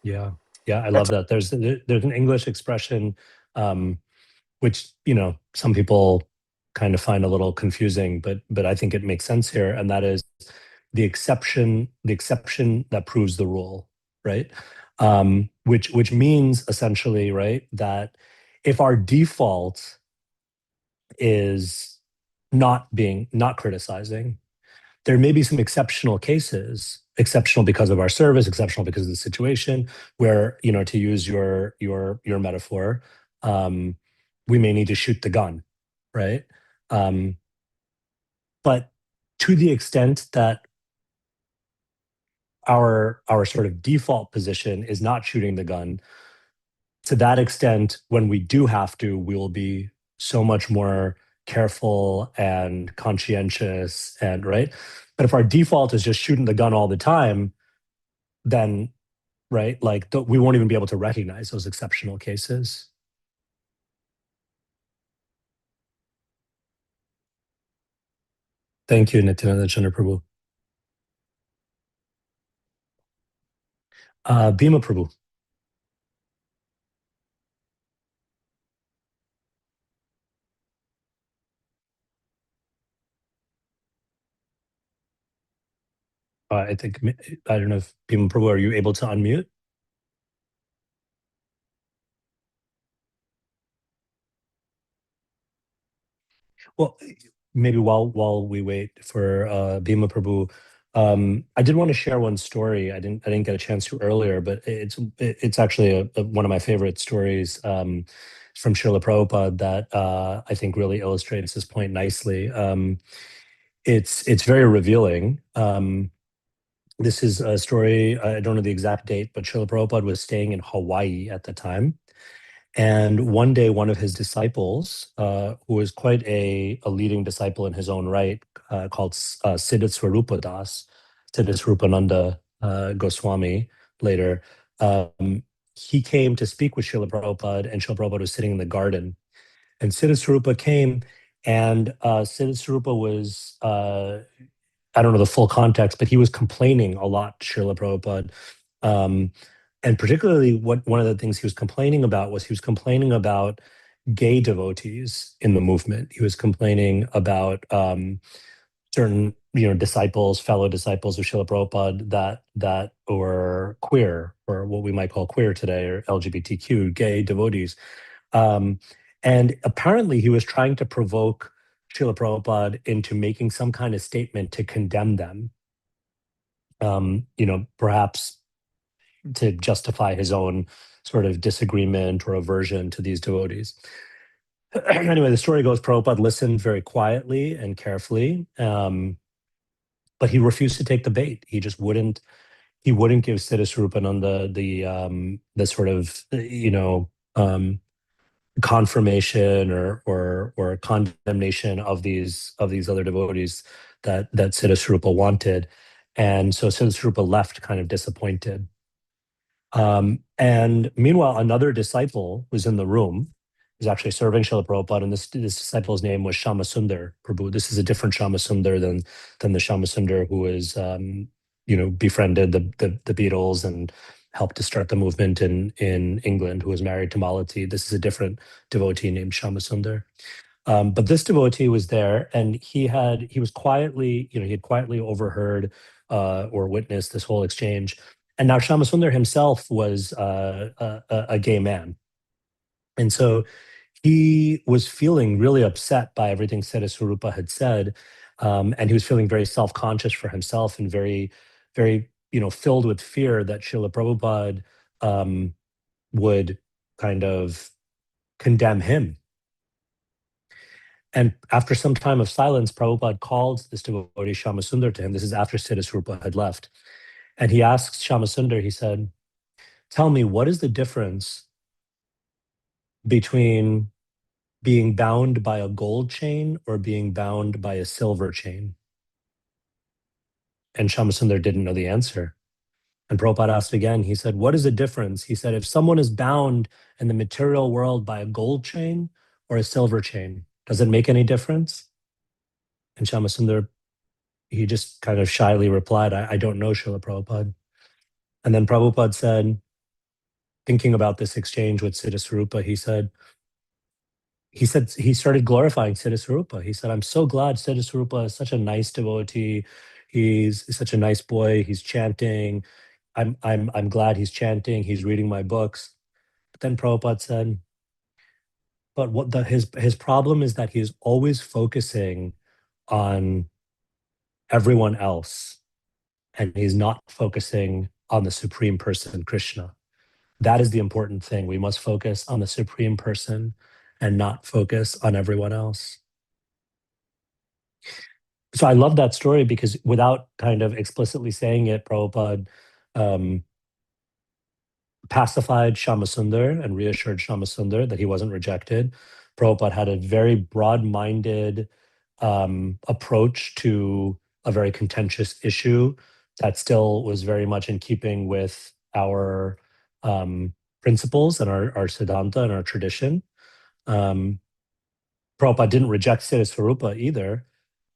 Yeah. Yeah. I That's love that. There's an English expression, which, some people kind of find a little confusing, but I think it makes sense here. And that is the exception that proves the rule, right? Which means essentially, right, that if our default is not criticizing, there may be some exceptional cases, exceptional because of our service, exceptional because of the situation, where, to use your metaphor, um, we may need to shoot the gun, right? Um, but to the extent that our sort of default position is not shooting the gun, to that extent, when we do have to, we will be so much more careful and conscientious and right. But if our default is just shooting the gun all the time, then right, like we won't even be able to recognize those exceptional cases. Thank you, Nityananda Chandra Prabhu. Bhima Prabhu. I think, I don't know if Bhima Prabhu, are you able to unmute? Well, maybe while we wait for Bhima Prabhu, I did want to share one story. I didn't get a chance to earlier, but it's actually one of my favorite stories from Srila Prabhupada that I think really illustrates this point nicely. It's very revealing. This is a story, I don't know the exact date, but Srila Prabhupada was staying in Hawaii at the time. And one day, one of his disciples, who was quite a leading disciple in his own right, called Siddhaswarupa Das, Siddhaswarupananda Goswami later, he came to speak with Srila Prabhupada, and Srila Prabhupada was sitting in the garden. And Siddhaswarupa came, and Siddhaswarupa was, I don't know the full context, but he was complaining a lot to Srila Prabhupada. Um, and particularly one of the things he was complaining about was he was complaining about gay devotees in the movement. He was complaining about certain disciples, fellow disciples of Srila Prabhupada that were queer, or what we might call queer today, or LGBTQ, gay devotees. Um, and apparently he was trying to provoke Srila Prabhupada into making some kind of statement to condemn them, perhaps to justify his own sort of disagreement or aversion to these devotees. Anyway, the story goes, Prabhupada listened very quietly and carefully, but he refused to take the bait. He wouldn't give Siddhaswarupananda the sort of, confirmation or condemnation of these other devotees that Siddhaswarupa wanted. And so Siddhaswarupa left kind of disappointed. And meanwhile, another disciple was in the room, was actually serving Srila Prabhupada, and this disciple's name was Shamasundar Prabhu. This is a different Shamasundar than the Shamasundar who was, befriended the Beatles and helped to start the movement in England, who was married to Malati. This is a different devotee named Shamasundar. But this devotee was there, and he had quietly overheard or witnessed this whole exchange. And now Shamasundar himself was a gay man. And so he was feeling really upset by everything Siddhaswarupa had said. And he was feeling very self-conscious for himself and very, very, filled with fear that Srila Prabhupada would kind of condemn him. And after some time of silence, Prabhupada called this devotee Shamasundar to him. This is after Siddhaswarupa had left. And he asks Shamasundar, he said, "Tell me, what is the difference between being bound by a gold chain or being bound by a silver chain?" And Shamasundar didn't know the answer. And Prabhupada asked again, he said, "What is the difference?" He said, "If someone is bound in the material world by a gold chain or a silver chain, does it make any difference?" And Shamasundar, he just kind of shyly replied, I don't know, Srila Prabhupada. And then Prabhupada said, thinking about this exchange with Siddhaswarupa, he started glorifying Siddhaswarupa. He said, "I'm so glad Siddhaswarupa is such a nice devotee. He's such a nice boy. He's chanting. I'm glad he's chanting. He's reading my books." But then Prabhupada said, "But his problem is that he's always focusing on everyone else, and he's not focusing on the Supreme Person, Krishna. That is the important thing. We must focus on the Supreme Person and not focus on everyone else." So I love that story because without kind of explicitly saying it, Prabhupada um, pacified Shamasundar and reassured Shamasundar that he wasn't rejected. Prabhupada had a very broad-minded approach to a very contentious issue that still was very much in keeping with our principles and our Siddhanta and our tradition. Um, Prabhupada didn't reject Siddhaswarupa either,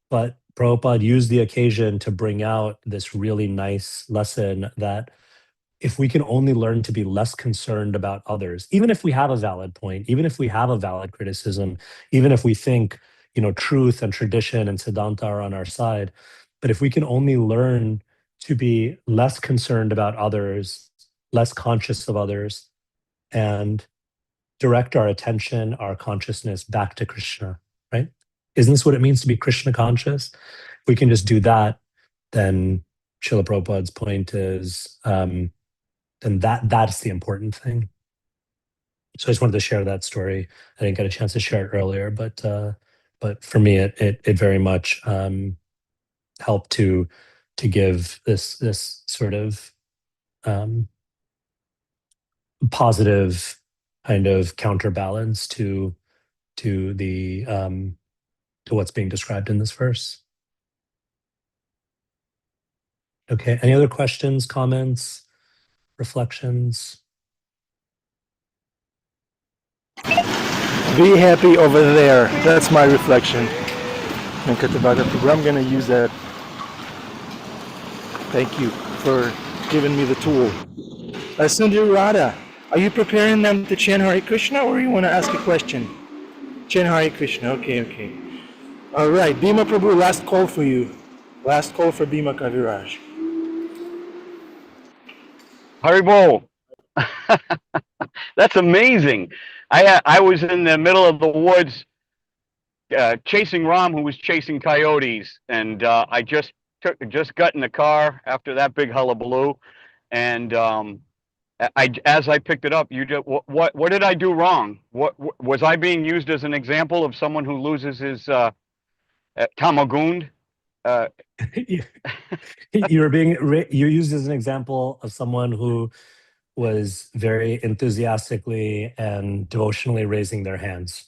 but Prabhupada used the occasion to bring out this really nice lesson that if we can only learn to be less concerned about others, even if we have a valid point, even if we have a valid criticism, even if we think, truth and tradition and Siddhanta are on our side, but if we can only learn to be less concerned about others, less conscious of others, and direct our attention, our consciousness back to Krishna, right? Isn't this what it means to be Krishna conscious? If we can just do that, then Srila Prabhupada's point is, then that's the important thing. So I just wanted to share that story. I didn't get a chance to share it earlier, but for me, it very much helped to give this sort of positive kind of counterbalance to the to what's being described in this verse. Okay, any other questions, comments, reflections? Be happy over there. That's my reflection. Vyenkata Bhatta, I'm going to use that. Thank you for giving me the tool. Sundar Radha, are you preparing them to chant Hare Krishna or you want to ask a question? Chant Hare Krishna. Okay. All right, Bhima Prabhu, last call for you. Last call for Bhima Kaviraj. Haribol. That's amazing. I was in the middle of the woods chasing Ram, who was chasing coyotes, and I just got in the car after that big hullabaloo, and as I picked it up, what did I do wrong? What was I being used as an example of someone who loses his tamagund? You're used as an example of someone who was very enthusiastically and devotionally raising their hands.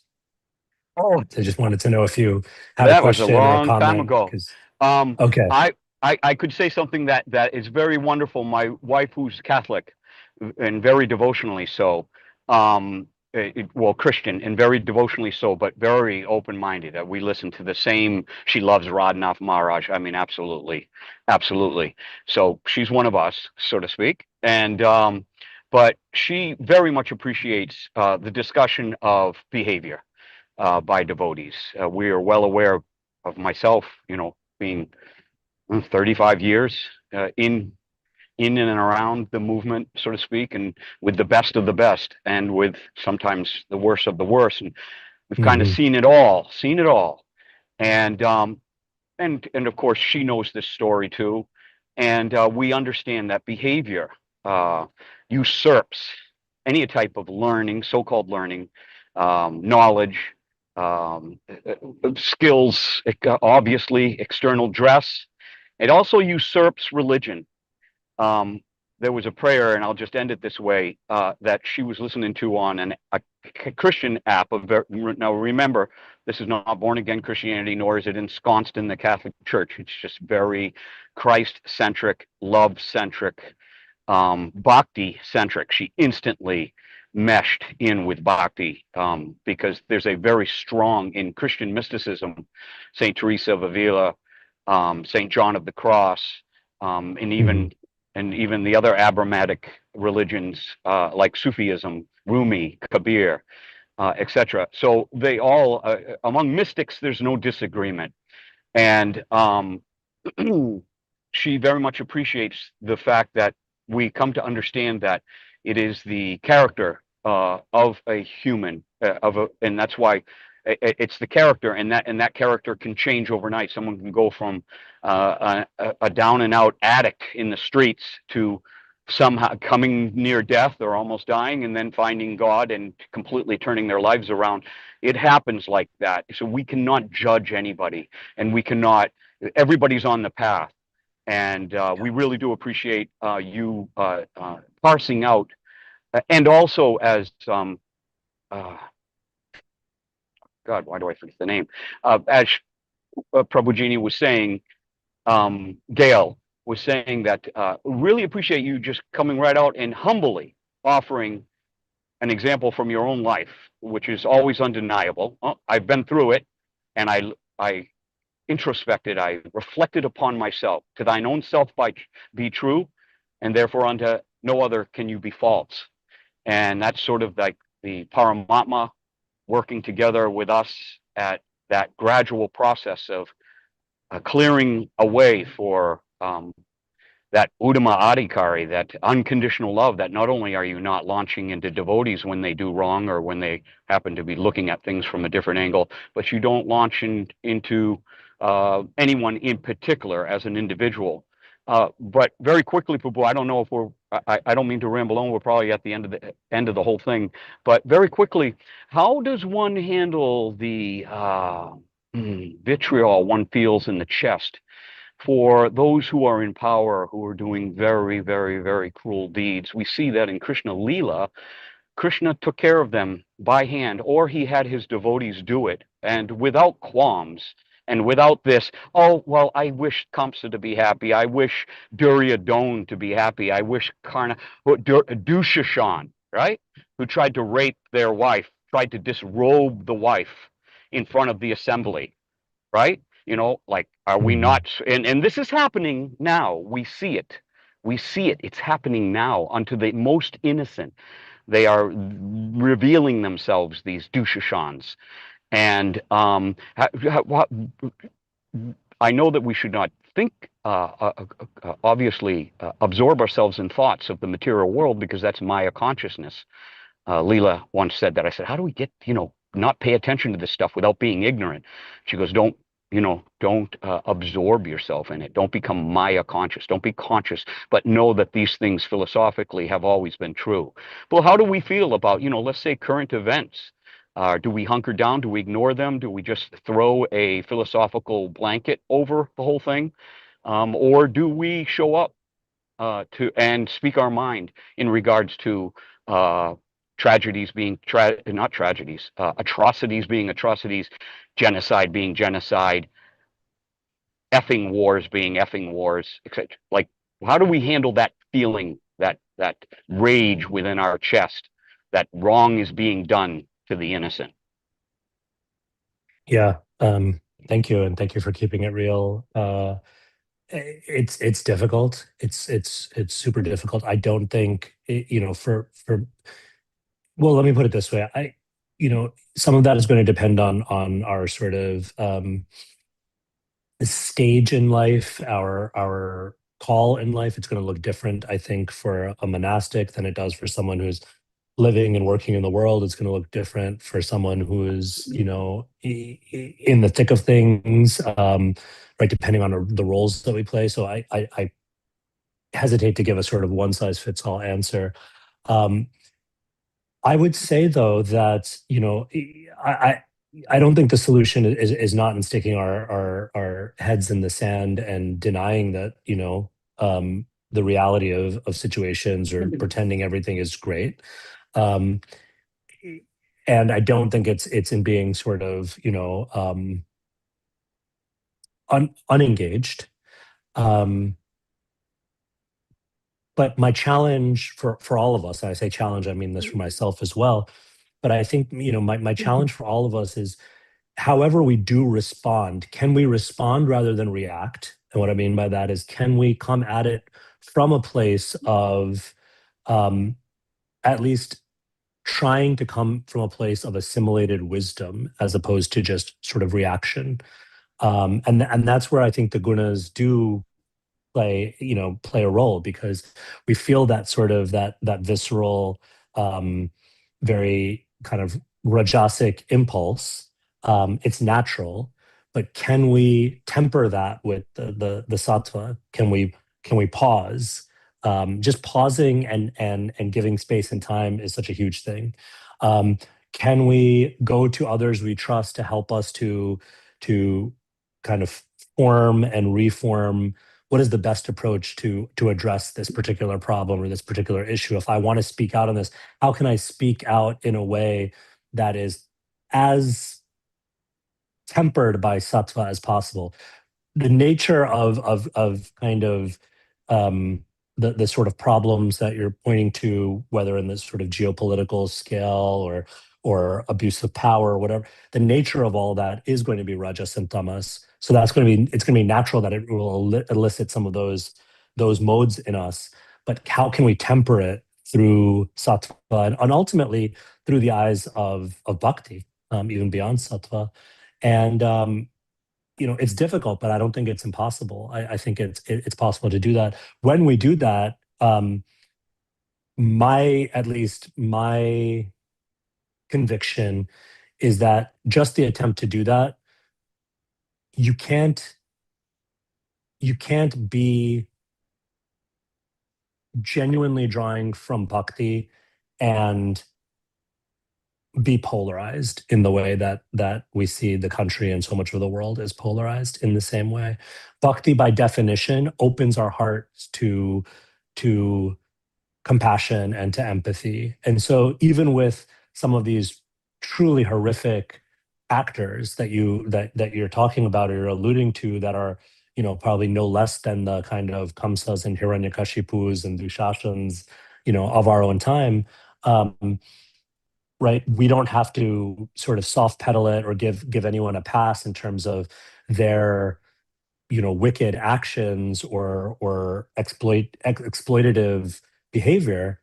Oh, I just wanted to know if you had a that was a question or a long time comment. ago. Okay. I could say something that is very wonderful. My wife, who's Catholic and very devotionally so, well, Christian and very devotionally so, but very open-minded. We listen to the same. She loves Radhanath Maharaj. I mean, absolutely, absolutely. So she's one of us, so to speak. And but she very much appreciates the discussion of behavior by devotees. We are well aware of myself, being 35 years in in and around the movement, so to speak, and with the best of the best, and with sometimes the worst of the worst. And we've kind of Hmm. seen it all, and and of course she knows this story too, and we understand that behavior uh, usurps any type of learning, so-called learning, knowledge, skills, obviously external dress. It also usurps religion. um, there was a prayer, and I'll just end it this way, that she was listening to on a Christian app. Now, remember, this is not born again Christianity, nor is it ensconced in the Catholic Church. It's just very Christ centric, love centric, bhakti centric. She instantly meshed in with bhakti, because there's a very strong in Christian mysticism, Saint Teresa of Avila, Saint John of the Cross, and Hmm. even the other Abrahamic religions, like Sufism, Rumi, Kabir, etc. So they all, among mystics, there's no disagreement, and she very much appreciates the fact that we come to understand that it is the character of a human, and that's why it's the character, and that character can change overnight. Someone can go from a down and out addict in the streets to somehow coming near death or almost dying, and then finding God and completely turning their lives around. It happens like that. So we cannot judge anybody, and we cannot. Everybody's on the path, and we really do appreciate you parsing out, and also as uh, God, why do I forget the name? As Prabhujini was saying, Gail was saying that really appreciate you just coming right out and humbly offering an example from your own life, which is always undeniable. Oh, I've been through it, and I introspected, I reflected upon myself. To thine own self be true, and therefore unto no other can you be false. And that's sort of like the Paramatma working together with us at that gradual process of clearing a way for that Uddhama Adhikari, that unconditional love, that not only are you not launching into devotees when they do wrong or when they happen to be looking at things from a different angle, but you don't launch into anyone in particular as an individual. But very quickly, Prabhu, I don't know if I don't mean to ramble on. We're probably at the end of the whole thing. But very quickly, how does one handle the vitriol one feels in the chest for those who are in power, who are doing very, very, very cruel deeds? We see that in Krishna Lila. Krishna took care of them by hand, or he had his devotees do it, and without qualms, and without this, oh, well, I wish Kamsa to be happy. I wish Duryodhana to be happy. I wish Dushishan, right? Who tried to rape their wife, tried to disrobe the wife in front of the assembly, right? Like, are we Hmm. not? And this is happening now. We see it. We see it. It's happening now unto the most innocent. They are revealing themselves, these Dushashans. And I know that we should not think, obviously, absorb ourselves in thoughts of the material world, because that's Maya consciousness. Leela once said that. I said, how do we get, not pay attention to this stuff without being ignorant? She goes, don't absorb yourself in it. Don't become Maya conscious. Don't be conscious, but know that these things philosophically have always been true. Well, how do we feel about, let's say, current events? Do we hunker down? Do we ignore them? Do we just throw a philosophical blanket over the whole thing? Or do we show up to and speak our mind in regards to uh, tragedies being not tragedies, atrocities being atrocities, genocide being genocide, effing wars being effing wars, etc. Like, how do we handle that feeling, that rage within our chest, that wrong is being done to the innocent? Yeah. Thank you, and thank you for keeping it real. It's difficult. It's super difficult. I don't think for well, let me put it this way. Some of that is going to depend on our sort of stage in life, our call in life. It's going to look different, I think, for a monastic than it does for someone who's living and working in the world. It's going to look different for someone who is, in the thick of things, right? Depending on the roles that we play. So I hesitate to give a sort of one size fits all answer. Um, I would say though that I don't think the solution is not in sticking our heads in the sand and denying that the reality of situations or pretending everything is great. Um, and I don't think it's in being sort of unengaged. But my challenge for all of us, and I say challenge, I mean this for myself as well. But I think my challenge for all of us is, however we do respond, can we respond rather than react? And what I mean by that is, can we come at it from a place of at least trying to come from a place of assimilated wisdom as opposed to just sort of reaction? And that's where I think the gunas do play a role, because we feel that sort of that visceral, very kind of rajasic impulse. It's natural, but can we temper that with the sattva? Can we pause? Just pausing and giving space and time is such a huge thing. Can we go to others we trust to help us to kind of form and reform what is the best approach to address this particular problem or this particular issue? If I want to speak out on this, how can I speak out in a way that is as tempered by sattva as possible? The nature of kind of the sort of problems that you're pointing to, whether in this sort of geopolitical scale or abuse of power or whatever, the nature of all that is going to be rajas and tamas. So it's going to be natural that it will elicit some of those modes in us. But how can we temper it through sattva and ultimately through the eyes of bhakti, even beyond sattva? And it's difficult, but I don't think it's impossible. I think it's possible to do that. When we do that, at least my conviction is that just the attempt to do that, you can't be genuinely drawing from bhakti and be polarized in the way that we see the country and so much of the world is polarized in the same way. Bhakti, by definition, opens our hearts to compassion and to empathy. And so even with some of these truly horrific actors that you're talking about or you're alluding to, that are probably no less than the kind of Kamsas and Hiranyakashipus and Dushashans of our own time, right? We don't have to sort of soft pedal it or give anyone a pass in terms of their wicked actions or exploitative behavior.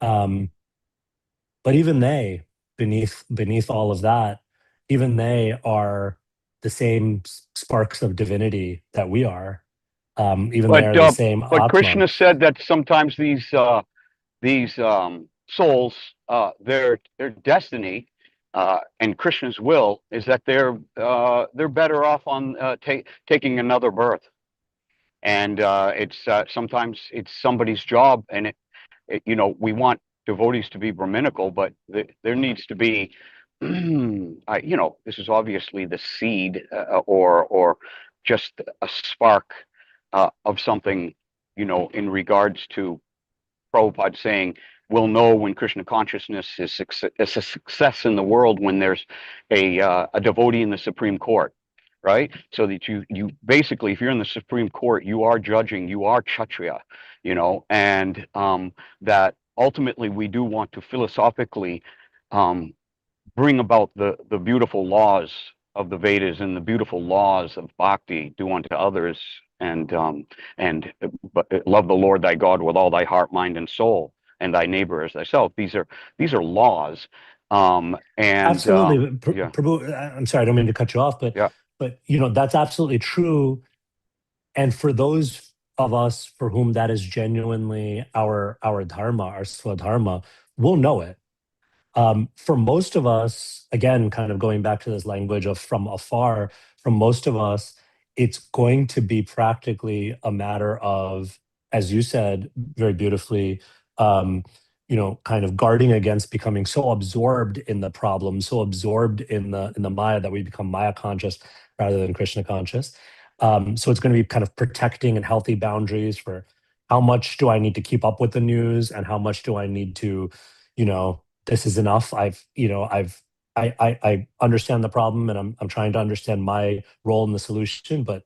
But even they, beneath all of that, even they are the same sparks of divinity that we are. Even they But are the same but Atman. Krishna said that sometimes these souls, their destiny, and Krishna's will is that they're better off on taking another birth, and it's sometimes it's somebody's job, and we want devotees to be Brahminical, but there needs to be, this is obviously the seed, or just a spark of something, in regards to Prabhupada saying, we'll know when Krishna consciousness is a success in the world when there's a devotee in the Supreme Court, right? So that you basically, if you're in the Supreme Court, you are judging, you are Kshatriya, and that ultimately we do want to philosophically um, bring about the beautiful laws of the Vedas and the beautiful laws of bhakti, do unto others, and but love the Lord thy God with all thy heart, mind, and soul, and thy neighbor as thyself. These are laws, and Absolutely. yeah, Prabhu, I'm sorry, I don't mean to cut you off, but yeah. that's absolutely true. And for those of us for whom that is genuinely our dharma, our swadharma, will know it. For most of us, again, kind of going back to this language of from afar, for most of us, it's going to be practically a matter of, as you said very beautifully, kind of guarding against becoming so absorbed in the problem, so absorbed in the Maya that we become Maya conscious rather than Krishna conscious. So it's going to be kind of protecting and healthy boundaries for how much do I need to keep up with the news and how much do I need to, this is enough. I understand the problem and I'm trying to understand my role in the solution, but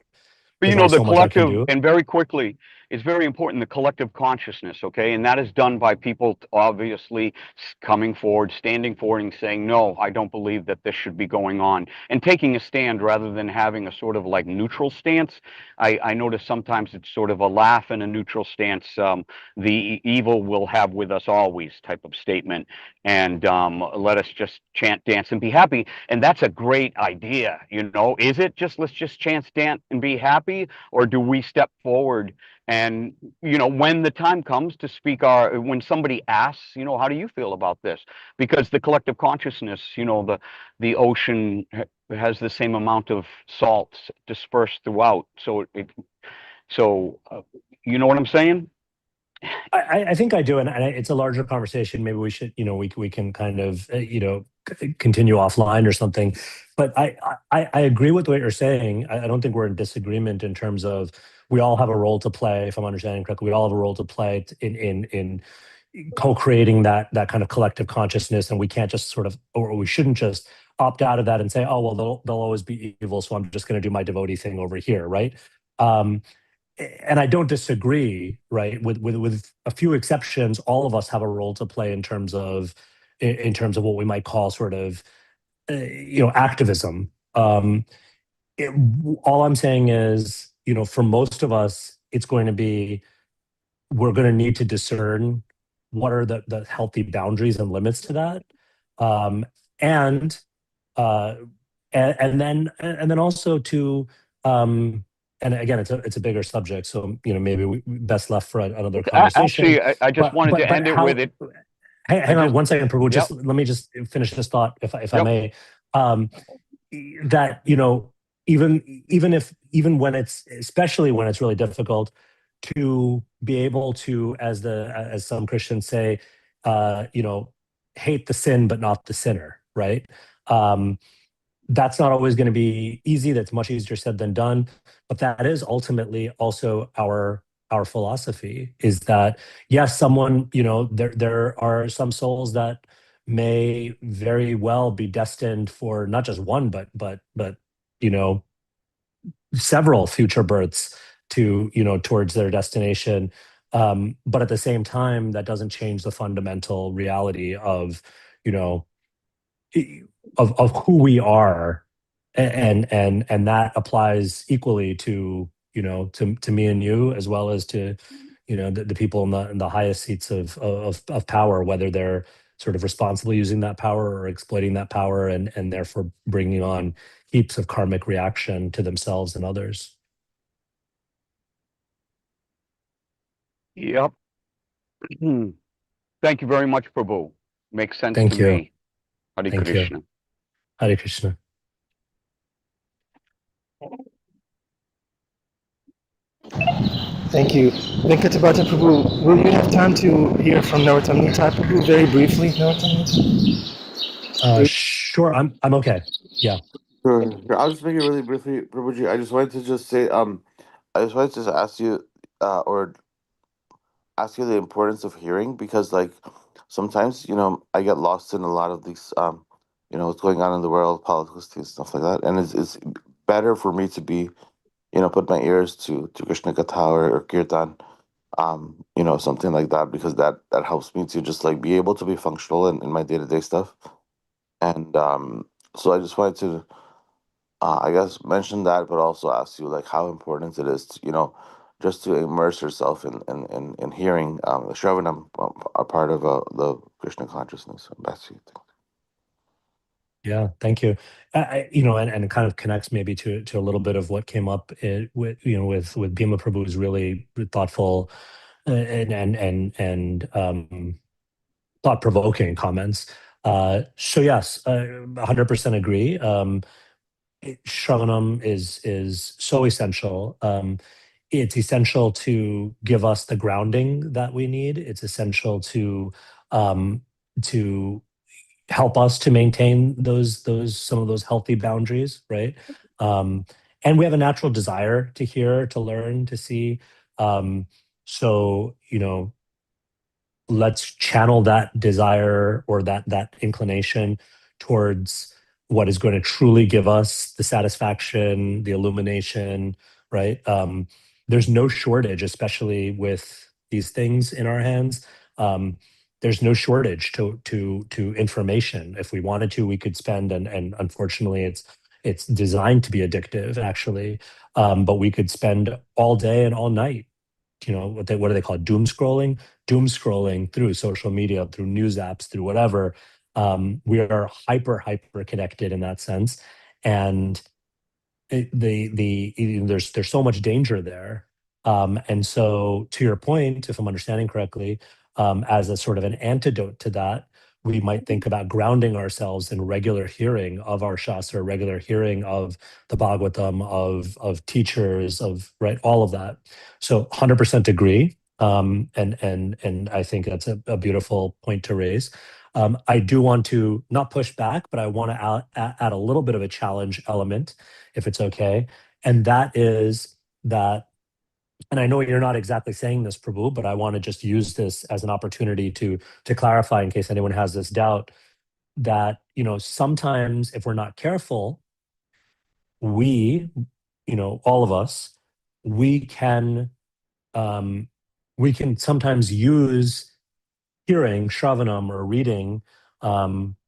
But there's only the so much I can collective, do. and very quickly, it's very important, the collective consciousness, okay? And that is done by people obviously coming forward, standing forward and saying, no, I don't believe that this should be going on, and taking a stand rather than having a sort of like neutral stance. I notice sometimes it's sort of a laugh and a neutral stance, the evil will have with us always type of statement, and let us just chant, dance, and be happy. And that's a great idea, Is it just let's just chant, dance, and be happy? Or do we step forward and, when the time comes to speak when somebody asks, how do you feel about this? Because the collective consciousness, the ocean has the same amount of salt dispersed throughout. You know what I'm saying? I think I do, and it's a larger conversation. Maybe we should, we can kind of, continue offline or something. But I agree with what you're saying. I don't think we're in disagreement in terms of we all have a role to play. If I'm understanding correctly, we all have a role to play in co-creating that kind of collective consciousness, and we can't just sort of, or we shouldn't just opt out of that and say, oh well, they'll always be evil, so I'm just going to do my devotee thing over here, right? And I don't disagree, right? With a few exceptions, all of us have a role to play in terms of what we might call sort of activism. It, all I'm saying is, for most of us, it's going to be we're going to need to discern what are the healthy boundaries and limits to that, and uh, and then also to and again, it's a bigger subject, so maybe we best left for another conversation. Actually, I just But wanted to but end it with how? it. I Hang on just, one second, Prabhu. yep, Let me just finish this thought, if I yep. may. Um, that even when it's, especially when it's really difficult, to be able to, as some Christians say, hate the sin but not the sinner, right? Um, that's not always going to be easy. That's much easier said than done. But that is ultimately also our philosophy, is that yes, someone, there are some souls that may very well be destined for not just one, but you know several future births to, towards their destination. But at the same time, that doesn't change the fundamental reality of, you know of who we are, and that applies equally to, to me and you, as well as to, the people in the highest seats of power, whether they're sort of responsibly using that power or exploiting that power, and therefore bringing on heaps of karmic reaction to themselves and others. Yep. Thank you very much, Prabhu. Makes sense to Thank you. me. Hare Thank you. Krishna. Hare Krishna. Thank you. Vyenkata Bhatta Prabhu, will you have time to hear from Narottam Prabhu very briefly, Narottam? Sure, I'm okay. Yeah. Sure, sure. I'll just make it really briefly, Prabhuji. I just wanted to just say, I just wanted to just ask you, or ask you the importance of hearing, because like sometimes, I get lost in a lot of these, what's going on in the world, politics, things, stuff like that, and it's better for me to be, put my ears to Krishna Katha or Kirtan, something like that, because that helps me to just like be able to be functional in my day to day stuff, and so I just wanted to. I guess mention that, but also ask you like how important it is to, just to immerse yourself in hearing the Shravanam, are part of the Krishna consciousness. Back to you. Thank you. Yeah, thank you. And it kind of connects maybe to a little bit of what came up with Bhima Prabhu's really thoughtful and thought-provoking comments. So yes, 100% agree. Shravanam is so essential. It's essential to give us the grounding that we need. It's essential um, to help us to maintain those some of those healthy boundaries, right? Um, and we have a natural desire to hear, to learn, to see. Um, so let's channel that desire or that inclination towards what is going to truly give us the satisfaction, the illumination, right? There's no shortage, especially with these things in our hands. Um, there's no shortage to information. If we wanted to, we could spend, and unfortunately, it's designed to be addictive, actually. But we could spend all day and all night, what do they call it? Doom scrolling through social media, through news apps, through whatever. We are hyper connected in that sense, and there's so much danger there. And so, to your point, if I'm understanding correctly, as a sort of an antidote to that, we might think about grounding ourselves in regular hearing of our shastra, regular hearing of the Bhagavatam, of teachers, of right, all of that. So 100% agree. And I think that's a beautiful point to raise. I do want to not push back, but I want to add a little bit of a challenge element, if it's okay. And that is that, and I know you're not exactly saying this, Prabhu, but I want to just use this as an opportunity to clarify in case anyone has this doubt, that sometimes if we're not careful, we, all of us, we can um, we can sometimes use hearing Shravanam or reading,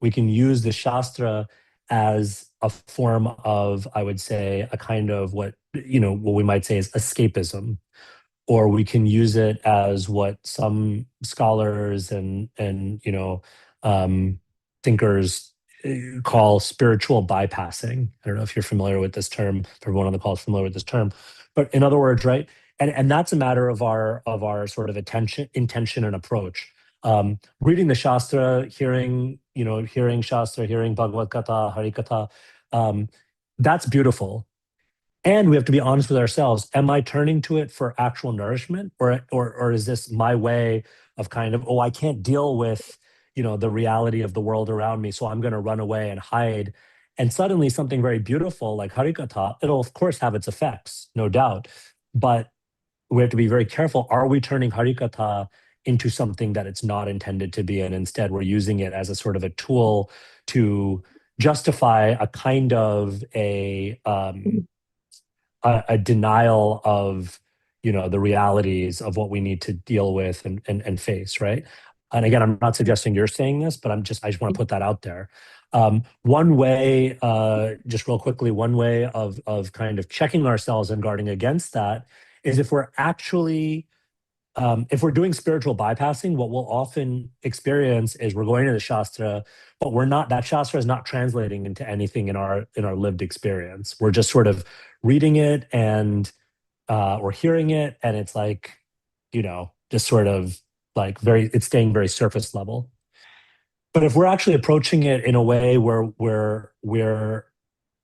we can use the Shastra as a form of, I would say, a kind of what we might say is escapism, or we can use it as what some scholars and thinkers call spiritual bypassing. I don't know if you're familiar with this term. If everyone on the call is familiar with this term, but in other words, right? And that's a matter of our sort of intention and approach. Reading the Shastra, hearing Shastra, hearing Bhagavad Gita, Harikatha, that's beautiful, and we have to be honest with ourselves. Am I turning to it for actual nourishment, or is this my way of kind of, oh, I can't deal with the reality of the world around me, so I'm going to run away and hide. And suddenly something very beautiful like Harikatha, it'll of course have its effects, no doubt. But we have to be very careful. Are we turning Harikatha into something that it's not intended to be, and instead we're using it as a sort of a tool to justify a kind of a denial of the realities of what we need to deal with and face, right? And again, I'm not suggesting you're saying this, but I just want to put that out there. One way, just real quickly, one way of kind of checking ourselves and guarding against that is if we're doing spiritual bypassing, what we'll often experience is we're going to the Shastra, but that Shastra is not translating into anything in our lived experience. We're just sort of reading it and or hearing it, and it's like, just sort of like it's staying very surface level. But if we're actually approaching it in a way where we're we're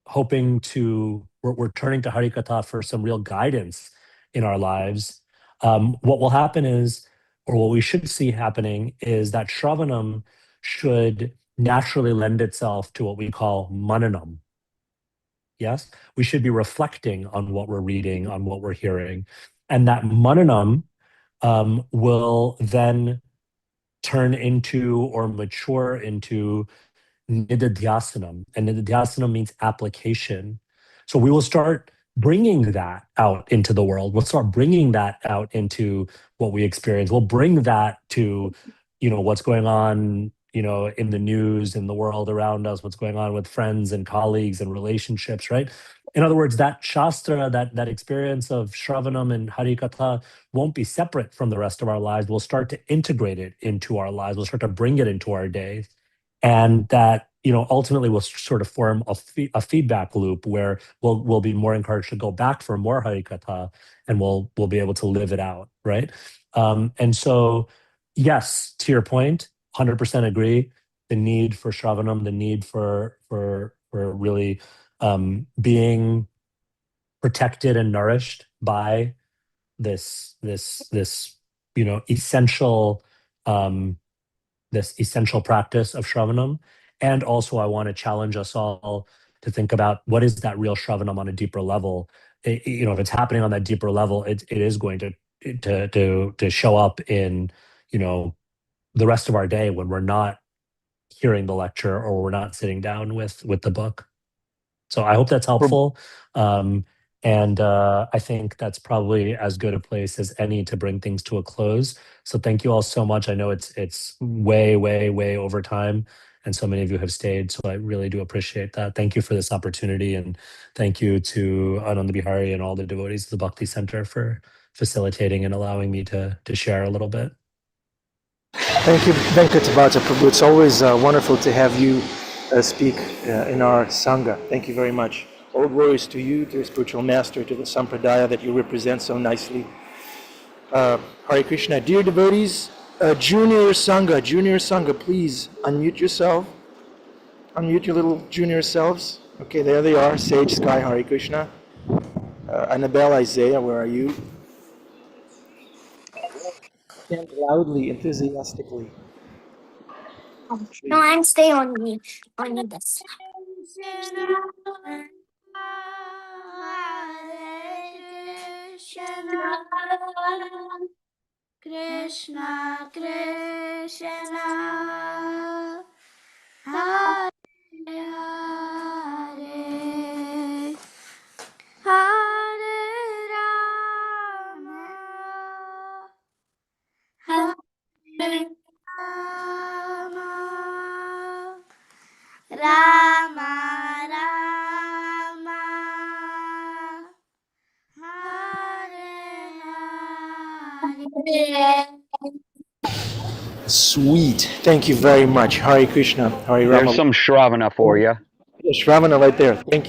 turning to Harikatha for some real guidance in our lives, what will happen is, or what we should see happening is that Shravanam should naturally lend itself to what we call mananam. Yes, we should be reflecting on what we're reading, on what we're hearing. And that mananam will then turn into or mature into nididhyasanam. And nididhyasanam means application. So we will start bringing that out into the world. We'll start bringing that out into what we experience. We'll bring that to, what's going on, in the news, in the world around us, what's going on with friends and colleagues and relationships, right? In other words, that Shastra, that experience of Shravanam and Harikatha won't be separate from the rest of our lives. We'll start to integrate it into our lives. We'll start to bring it into our day. and that ultimately will sort of form a feedback loop where we'll be more encouraged to go back for more Harikatha, and we'll be able to live it out, right? And so, yes, to your point, 100% agree. The need for Shravanam, the need for really being protected and nourished by this essential this essential practice of Shravanam. And also, I want to challenge us all to think about what is that real Shravanam on a deeper level. If it's happening on that deeper level, it is going to show up in the rest of our day when we're not hearing the lecture or we're not sitting down with the book. So I hope that's helpful. And I think that's probably as good a place as any to bring things to a close. So thank you all so much. I know it's way, way, way over time, and so many of you have stayed. So I really do appreciate that. Thank you for this opportunity, and thank you to Ananda Bihari and all the devotees of the Bhakti Center for facilitating and allowing me to share a little bit. Thank you, Vyenkata Bhatta Prabhu. It's always wonderful to have you speak in our Sangha. Thank you very much. All glories to you, to the spiritual master, to the Sampradaya that you represent so nicely. Hare Krishna. Dear devotees, Junior Sangha, please unmute yourself. Unmute your little junior selves. Okay, there they are. Sage, Sky, Hare Krishna. Annabelle, Isaiah, where are you? Chant loudly, enthusiastically. No, I'm stay on me this. Krishna Krishna Hare Hare Hare Rama Hare Rama Rama Rama Hare Sweet. Thank you very much. Hare Krishna. Hare Rama. There's some Shravana for you. Shravana right there. Thank you.